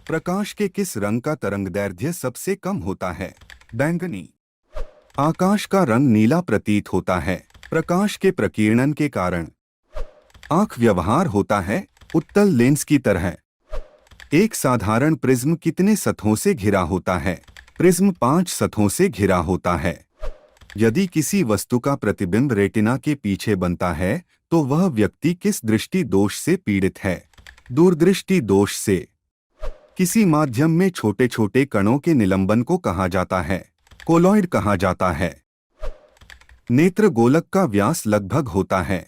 प्रकाश के किस रंग का तरंगदैर्घ्य सबसे कम होता है? बैंगनी। आकाश का रंग नीला प्रतीत होता है। प्रकाश के प्रकीर्णन के कारण आंख व्यवहार होता है उत्तल लेंस की तरह। एक साधारण प्रिज्म कितने सतहों से घिरा होता है? प्रिज्म 5 सतहों से घिरा होता है। यदि किसी वस्तु का प्रतिबिंब रेटिना के पीछे बनता है तो वह व्यक्ति किस दृष्टि दोष से पीड़ित है? दूरदृष्टि दोष से। किसी माध्यम में छोटे छोटे कणों के निलंबन को कहा जाता है? कोलॉइड कहा जाता है। नेत्र गोलक का व्यास लगभग होता है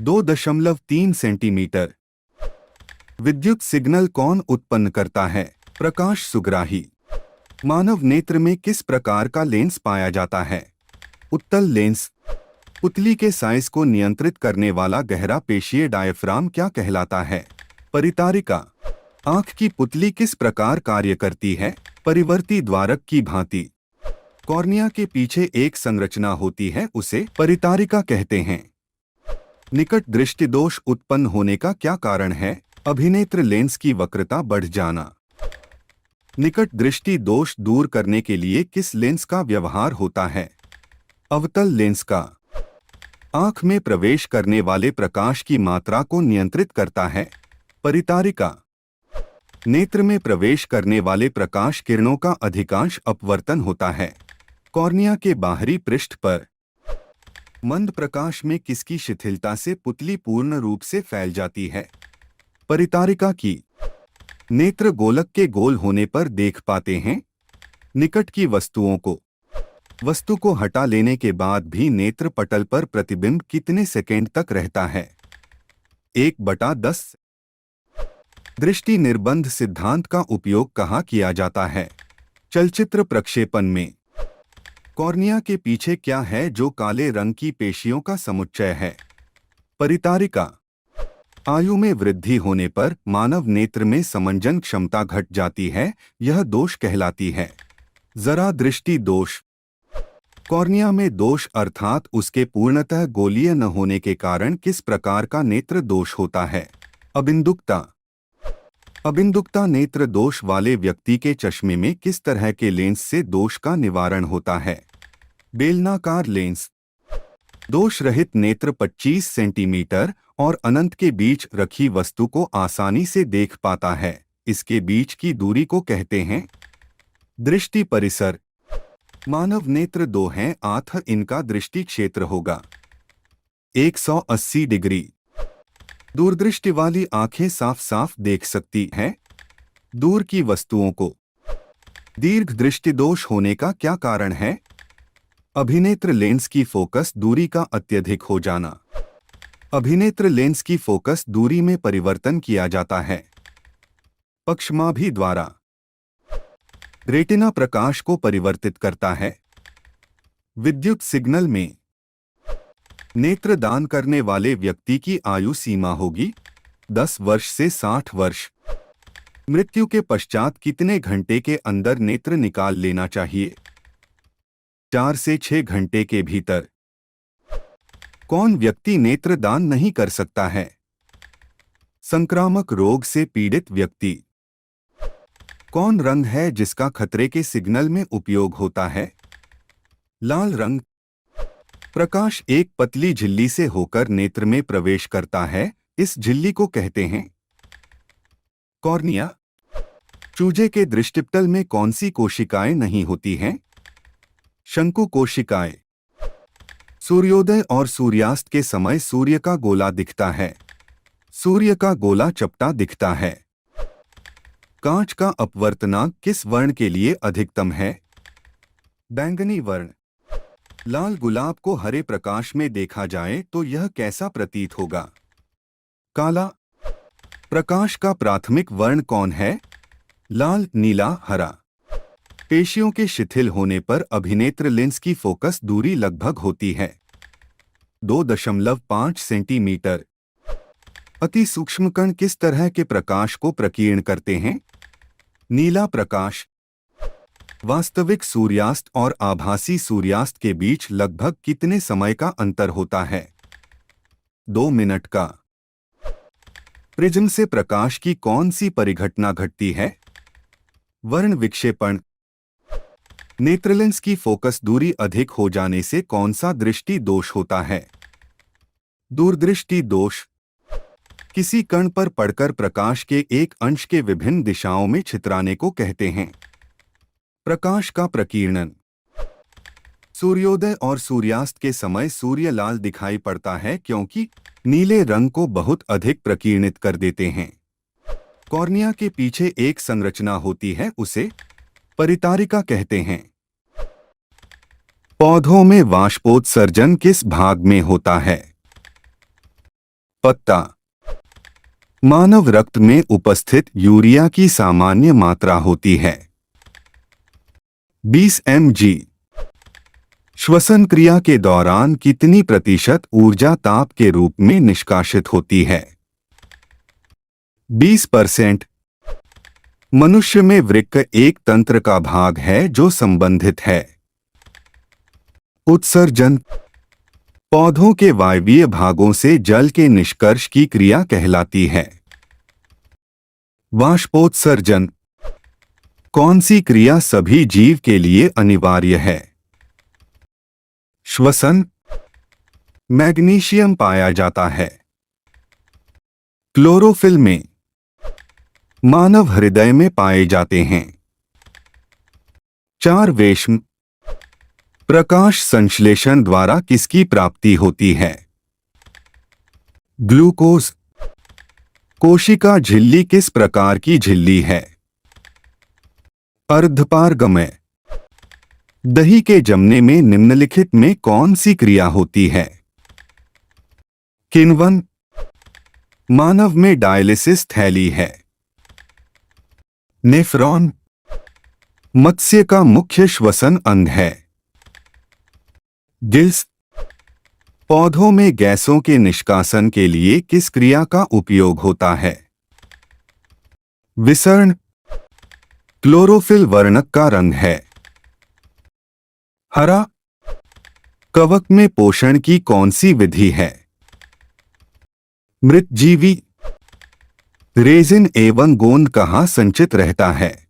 2.3 सेंटीमीटर। विद्युत सिग्नल कौन उत्पन्न करता है? प्रकाश सुग्राही। मानव नेत्र में किस प्रकार का लेंस पाया जाता है? उत्तल लेंस। पुतली के साइज को नियंत्रित करने वाला गहरा पेशीय डायफ्राम क्या कहलाता है? परितारिका। आंख की पुतली किस प्रकार कार्य करती है? परिवर्ती द्वारक की भांति। कॉर्निया के पीछे एक संरचना होती है, उसे परितारिका कहते हैं। निकट दृष्टि दोष उत्पन्न होने का क्या कारण है? अभिनेत्र लेंस की वक्रता बढ़ जाना। निकट दृष्टि दोष दूर करने के लिए किस लेंस का व्यवहार होता है? अवतल लेंस का। आंख में प्रवेश करने वाले प्रकाश की मात्रा को नियंत्रित करता है? परितारिका। नेत्र में प्रवेश करने वाले प्रकाश किरणों का अधिकांश अपवर्तन होता है। कॉर्निया के बाहरी पृष्ठ पर। मंद प्रकाश में किसकी शिथिलता से पुतली पूर्ण रूप से फैल जाती है? परितारिका की। नेत्र गोलक के गोल होने पर देख पाते हैं? निकट की वस्तुओं को। वस्तु को हटा लेने के बाद भी नेत्र पटल पर प्रतिबिंब कितने सेकंड तक रहता है? 1/10। दृष्टि निर्बंध सिद्धांत का उपयोग कहाँ किया जाता है? चलचित्र प्रक्षेपण में। कॉर्निया के पीछे क्या है जो काले रंग की पेशियों का समुच्चय है? परितारिका। आयु में वृद्धि होने पर मानव नेत्र में समंजन क्षमता घट जाती है, यह दोष कहलाती है? जरा दृष्टि दोष। कॉर्निया में दोष अर्थात उसके पूर्णतः गोलीय न होने के कारण किस प्रकार का नेत्र दोष होता है? अबिंदुकता। अबिंदुकता नेत्र दोष वाले व्यक्ति के चश्मे में किस तरह के लेंस से दोष का निवारण होता है? बेलनाकार लेंस। दोष रहित नेत्र 25 सेंटीमीटर और अनंत के बीच रखी वस्तु को आसानी से देख पाता है, इसके बीच की दूरी को कहते हैं? दृष्टि परिसर। मानव नेत्र 2 हैं, अतः इनका दृष्टि क्षेत्र होगा 180 डिग्री। दूरदृष्टि वाली आंखें साफ साफ देख सकती हैं दूर की वस्तुओं को। दीर्घ दृष्टि दोष होने का क्या कारण है? अभिनेत्र लेंस की फोकस दूरी का अत्यधिक हो जाना। अभिनेत्र लेंस की फोकस दूरी में परिवर्तन किया जाता है पक्षमाभि द्वारा। रेटिना प्रकाश को परिवर्तित करता है विद्युत सिग्नल में। नेत्र दान करने वाले व्यक्ति की आयु सीमा होगी 10 वर्ष से 60 वर्ष। मृत्यु के पश्चात कितने घंटे के अंदर नेत्र निकाल लेना चाहिए? 4 से 6 घंटे के भीतर। कौन व्यक्ति नेत्र दान नहीं कर सकता है? संक्रामक रोग से पीड़ित व्यक्ति। कौन रंग है जिसका खतरे के सिग्नल में उपयोग होता है? लाल रंग। प्रकाश एक पतली झिल्ली से होकर नेत्र में प्रवेश करता है, इस झिल्ली को कहते हैं? कॉर्निया। चूजे के दृष्टिपटल में कौन सी कोशिकाएं नहीं होती हैं? शंकु कोशिकाएं। सूर्योदय और सूर्यास्त के समय सूर्य का गोला दिखता है, सूर्य का गोला चपटा दिखता है। कांच का अपवर्तनांक किस वर्ण के लिए अधिकतम है? बैंगनी वर्ण। लाल गुलाब को हरे प्रकाश में देखा जाए तो यह कैसा प्रतीत होगा? काला। प्रकाश का प्राथमिक वर्ण कौन है? लाल, नीला, हरा। पेशियों के शिथिल होने पर अभिनेत्र लेंस की फोकस दूरी लगभग होती है 2.5 सेंटीमीटर। अति सूक्ष्म कण किस तरह के प्रकाश को प्रकीर्ण करते हैं? नीला प्रकाश। वास्तविक सूर्यास्त और आभासी सूर्यास्त के बीच लगभग कितने समय का अंतर होता है? 2 मिनट का। प्रिज्म से प्रकाश की कौन सी परिघटना घटती है? वर्ण विक्षेपण। नेत्रलेंस की फोकस दूरी अधिक हो जाने से कौन सा दृष्टि दोष होता है? दूरदृष्टि दोष। किसी कण पर पड़कर प्रकाश के एक अंश के विभिन्न दिशाओं में छितराने को कहते हैं। प्रकाश का प्रकीर्णन। सूर्योदय और सूर्यास्त के समय सूर्य लाल दिखाई पड़ता है क्योंकि नीले रंग को बहुत अधिक प्रकीर्णित कर देते हैं। कॉर्निया के पीछे एक संरचना होती है, उसे परितारिका कहते हैं। पौधों में वाष्पोत्सर्जन किस भाग में होता है? पत्ता। मानव रक्त में उपस्थित यूरिया की सामान्य मात्रा होती है 20 mg। श्वसन क्रिया के दौरान कितनी प्रतिशत ऊर्जा ताप के रूप में निष्कासित होती है? 20%। मनुष्य में वृक्क एक तंत्र का भाग है जो संबंधित है। उत्सर्जन। पौधों के वायवीय भागों से जल के निष्कर्ष की क्रिया कहलाती है वाष्पोत्सर्जन। कौन सी क्रिया सभी जीव के लिए अनिवार्य है? श्वसन। मैग्नीशियम पाया जाता है क्लोरोफिल में। मानव हृदय में पाए जाते हैं 4 वेश्म। प्रकाश संश्लेषण द्वारा किसकी प्राप्ति होती है? ग्लूकोज। कोशिका झिल्ली किस प्रकार की झिल्ली है? अर्धपारगमय। दही के जमने में निम्नलिखित में कौन सी क्रिया होती है? किण्वन। मानव में डायलिसिस थैली है। नेफ्रॉन। मत्स्य का मुख्य श्वसन अंग है। गिल्स। पौधों में गैसों के निष्कासन के लिए किस क्रिया का उपयोग होता है? विसर्ण। क्लोरोफिल वर्णक का रंग है हरा। कवक में पोषण की कौन सी विधि है? मृतजीवी। रेजिन एवं गोंद कहाँ संचित रहता है?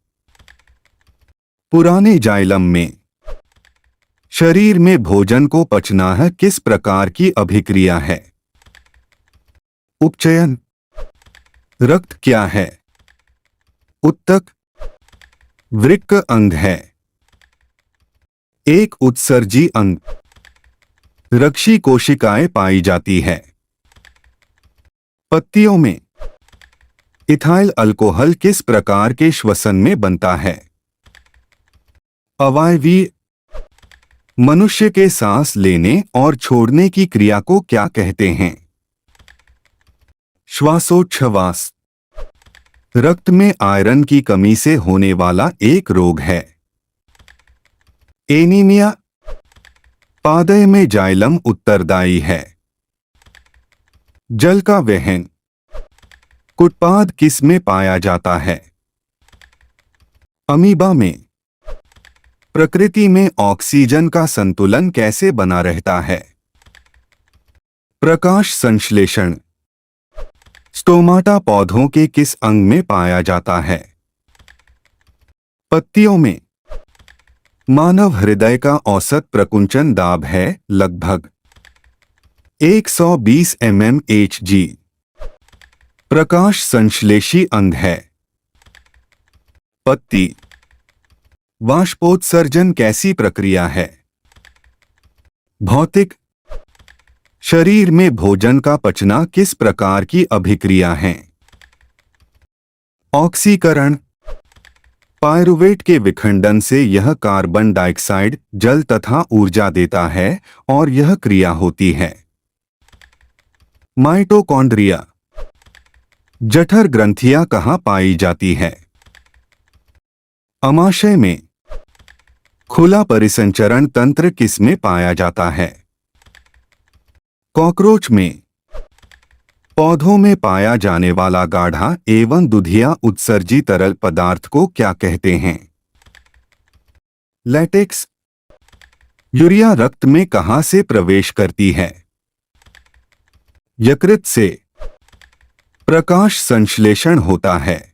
पुराने जाइलम में। शरीर में भोजन को पचना है किस प्रकार की अभिक्रिया है? उपचयन। रक्त क्या है? उत्तक। वृक्क अंग है। एक उत्सर्जी अंग। रक्षी कोशिकाएं पाई जाती है। पत्तियों में। इथाइल अल्कोहल किस प्रकार के श्वसन में बनता है? अवायवीय। मनुष्य के सांस लेने और छोड़ने की क्रिया को क्या कहते हैं? श्वासोच्छ्वास। रक्त में आयरन की कमी से होने वाला एक रोग है एनीमिया। पादय में जाइलम उत्तरदायी है। जल का वहन। कुटपाद किस में पाया जाता है? अमीबा में। प्रकृति में ऑक्सीजन का संतुलन कैसे बना रहता है? प्रकाश संश्लेषण। स्टोमाटा पौधों के किस अंग में पाया जाता है? पत्तियों में। मानव हृदय का औसत प्रकुंचन दाब है लगभग 120 mmHg। प्रकाश संश्लेषी अंग है। पत्ती। वाष्पोत्सर्जन कैसी प्रक्रिया है? भौतिक। शरीर में भोजन का पचना किस प्रकार की अभिक्रिया है? ऑक्सीकरण। पायरुवेट के विखंडन से यह कार्बन डाइऑक्साइड, जल तथा ऊर्जा देता है और यह क्रिया होती है माइटोकॉन्ड्रिया। जठर ग्रंथियां कहाँ पाई जाती है? अमाशय में। खुला परिसंचरण तंत्र किसमें पाया जाता है? कॉकरोच में। पौधों में पाया जाने वाला गाढ़ा एवं दुधिया उत्सर्जी तरल पदार्थ को क्या कहते हैं? लैटेक्स। यूरिया रक्त में कहां से प्रवेश करती है? यकृत से। प्रकाश संश्लेषण होता है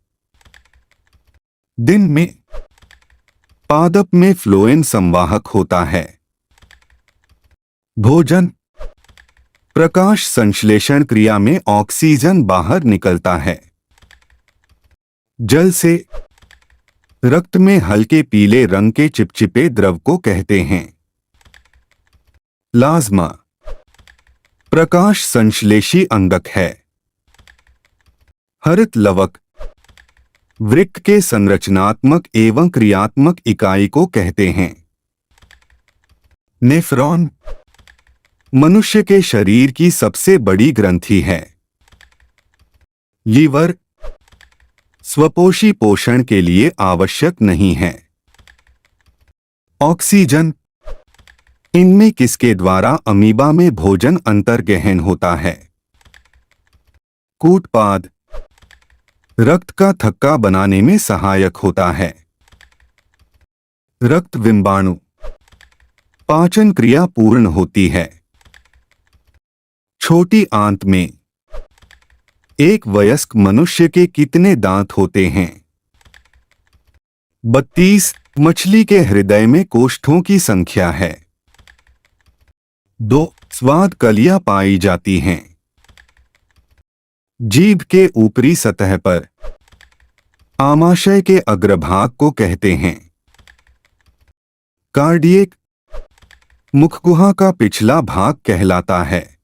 दिन में। पादप में फ्लोएम संवाहक होता है। भोजन। प्रकाश संश्लेषण क्रिया में ऑक्सीजन बाहर निकलता है। जल से। रक्त में हल्के पीले रंग के चिपचिपे द्रव को कहते हैं प्लाज्मा। प्रकाश संश्लेषी अंगक है। हरित लवक। वृक्क के संरचनात्मक एवं क्रियात्मक इकाई को कहते हैं नेफ्रॉन। मनुष्य के शरीर की सबसे बड़ी ग्रंथि है। लीवर। स्वपोषी पोषण के लिए आवश्यक नहीं है। ऑक्सीजन। इनमें किसके द्वारा अमीबा में भोजन अंतर्गहन होता है? कूटपाद। रक्त का थक्का बनाने में सहायक होता है। रक्त विंबाणु। पाचन क्रिया पूर्ण होती है। छोटी आंत में एक वयस्क मनुष्य के कितने दांत होते हैं? 32। मछली के हृदय में कोष्ठों की संख्या है 2। स्वाद कलियां पाई जाती हैं। जीभ के ऊपरी सतह पर आमाशय के अग्रभाग को कहते हैं कार्डियक। मुखगुहा का पिछला भाग कहलाता है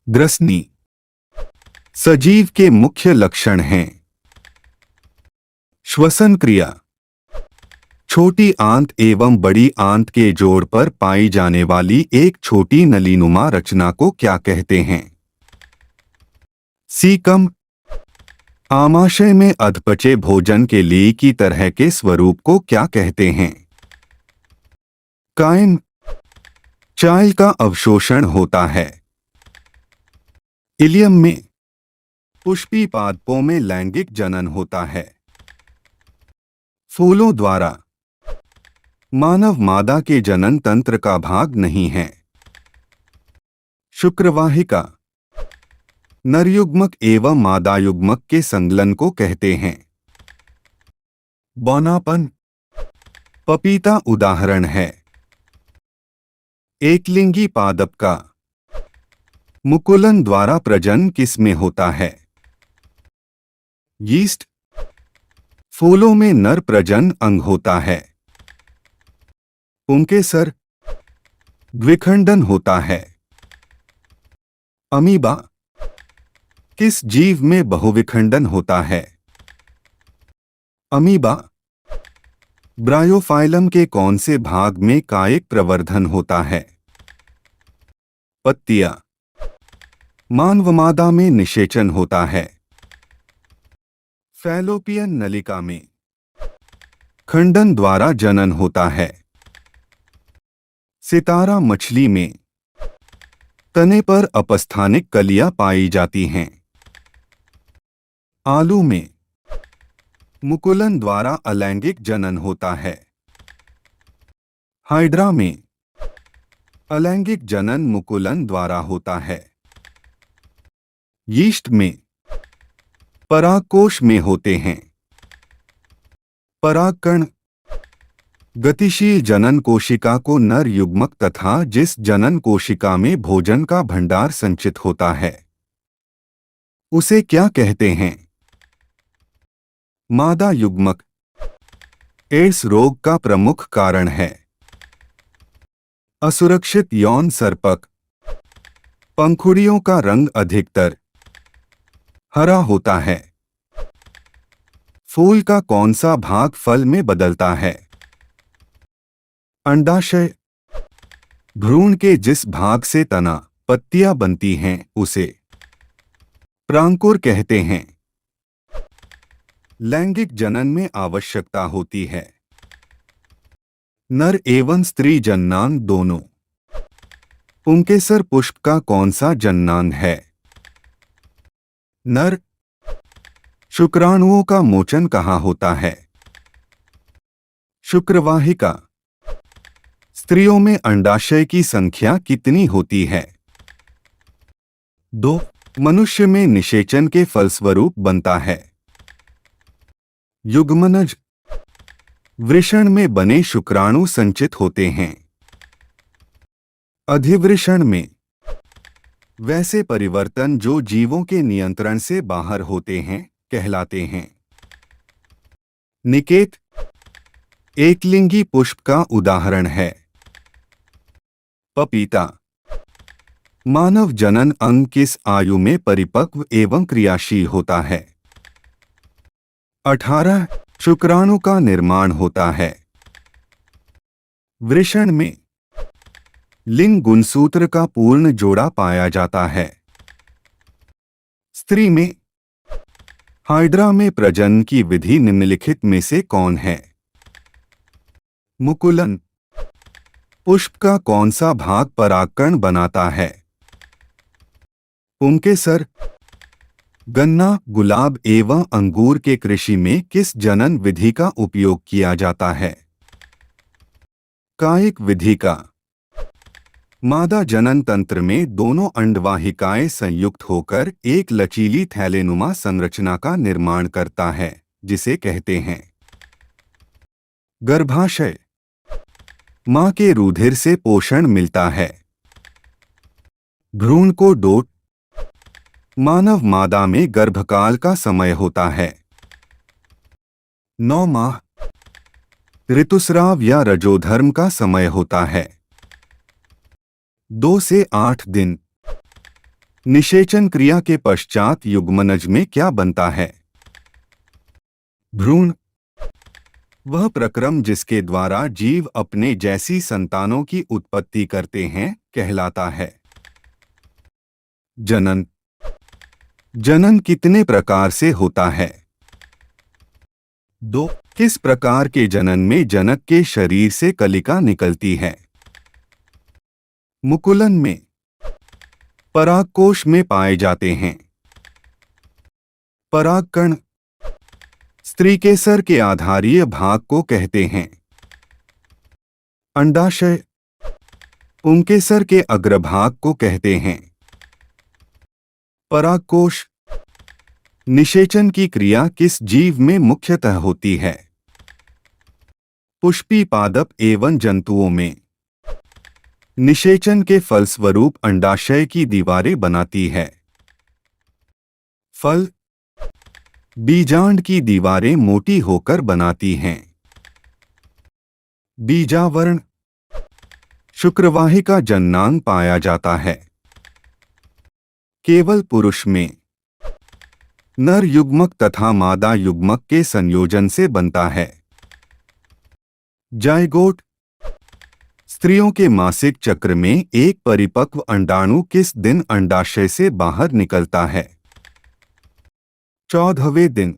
ग्रसनी। सजीव के मुख्य लक्षण हैं श्वसन क्रिया। छोटी आंत एवं बड़ी आंत के जोड़ पर पाई जाने वाली एक छोटी नलीनुमा रचना को क्या कहते हैं? सीकम। आमाशय में अधपचे भोजन के लिए की तरह के स्वरूप को क्या कहते हैं? कायम। चाय का अवशोषण होता है। इलियम में पुष्पी पादपों में लैंगिक जनन होता है। फूलों द्वारा मानव मादा के जनन तंत्र का भाग नहीं है। शुक्रवाहिका। नरयुग्मक एवं मादायुग्मक के संगलन को कहते हैं बौनापन। पपीता उदाहरण है। एकलिंगी पादप का मुकुलन द्वारा प्रजनन किसमें होता है? यीस्ट। फूलों में नर प्रजनन अंग होता है। पुंकेसर। द्विखंडन होता है। अमीबा। किस जीव में बहुविखंडन होता है? अमीबा। ब्रायोफाइलम के कौन से भाग में कायिक प्रवर्धन होता है? पत्तियां। मानव मादा में निषेचन होता है। फैलोपियन नलिका में खंडन द्वारा जनन होता है। सितारा मछली में तने पर अपस्थानिक कलियां पाई जाती हैं। आलू में मुकुलन द्वारा अलैंगिक जनन होता है। हाइड्रा में अलैंगिक जनन मुकुलन द्वारा होता है। यीस्ट में परागकोश में होते हैं। परागकण। गतिशील जनन कोशिका को नर युग्मक तथा जिस जनन कोशिका में भोजन का भंडार संचित होता है उसे क्या कहते हैं? मादा युग्मक। एड्स रोग का प्रमुख कारण है असुरक्षित यौन सर्पक। पंखुड़ियों का रंग अधिकतर हरा होता है। फूल का कौन सा भाग फल में बदलता है? अंडाशय। भ्रूण के जिस भाग से तना पत्तियां बनती हैं उसे प्रांकुर कहते हैं। लैंगिक जनन में आवश्यकता होती है नर एवं स्त्री जननांग दोनों। पुंकेसर पुष्प का कौन सा जननांग है? नर। शुक्राणुओं का मोचन कहाँ होता है? शुक्रवाहिका। स्त्रियों में अंडाशय की संख्या कितनी होती है? 2। मनुष्य में निषेचन के फलस्वरूप बनता है युग्मनज। वृषण में बने शुक्राणु संचित होते हैं। अधिवृषण में वैसे परिवर्तन जो जीवों के नियंत्रण से बाहर होते हैं कहलाते हैं। निकेत एकलिंगी पुष्प का उदाहरण है। पपीता मानव जनन अंग किस आयु में परिपक्व एवं क्रियाशील होता है? 18 शुक्राणु का निर्माण होता है। वृषण में लिंग गुणसूत्र का पूर्ण जोड़ा पाया जाता है। स्त्री में हाइड्रा में प्रजनन की विधि निम्नलिखित में से कौन है? मुकुलन पुष्प का कौन सा भाग परागकण बनाता है? पुंकेसर गन्ना, गुलाब एवं अंगूर के कृषि में किस जनन विधि का उपयोग किया जाता है? कायिक विधि का। मादा जनन तंत्र में दोनों अंडवाहिकाएं संयुक्त होकर एक लचीली थैलेनुमा संरचना का निर्माण करता है, जिसे कहते हैं गर्भाशय। मां के रुधिर से पोषण मिलता है। भ्रूण को डोट मानव मादा में गर्भकाल का समय होता है। 9 माह ऋतुस्राव या रजोधर्म का समय होता है। 2 से 8 दिन निषेचन क्रिया के पश्चात युग्मनज में क्या बनता है? भ्रूण वह प्रक्रम जिसके द्वारा जीव अपने जैसी संतानों की उत्पत्ति करते हैं कहलाता है। जनन जनन कितने प्रकार से होता है? 2 किस प्रकार के जनन में जनक के शरीर से कलिका निकलती है? मुकुलन में परागकोश में पाए जाते हैं। परागकण स्त्री के सर के आधारीय भाग को कहते हैं। अंडाशय पुंकेसर के अग्रभाग को कहते हैं। परागकोश निषेचन की क्रिया किस जीव में मुख्यतः होती है? पुष्पी पादप एवं जंतुओं में। निषेचन के फलस्वरूप अंडाशय की दीवारें बनाती है। फल बीजांड की दीवारें मोटी होकर बनाती हैं। बीजावरण शुक्रवाहिका जननांग पाया जाता है। केवल पुरुष में नर युग्मक तथा मादा युग्मक के संयोजन से बनता है। जाइगोट स्त्रियों के मासिक चक्र में एक परिपक्व अंडाणु किस दिन अंडाशय से बाहर निकलता है? 14वें दिन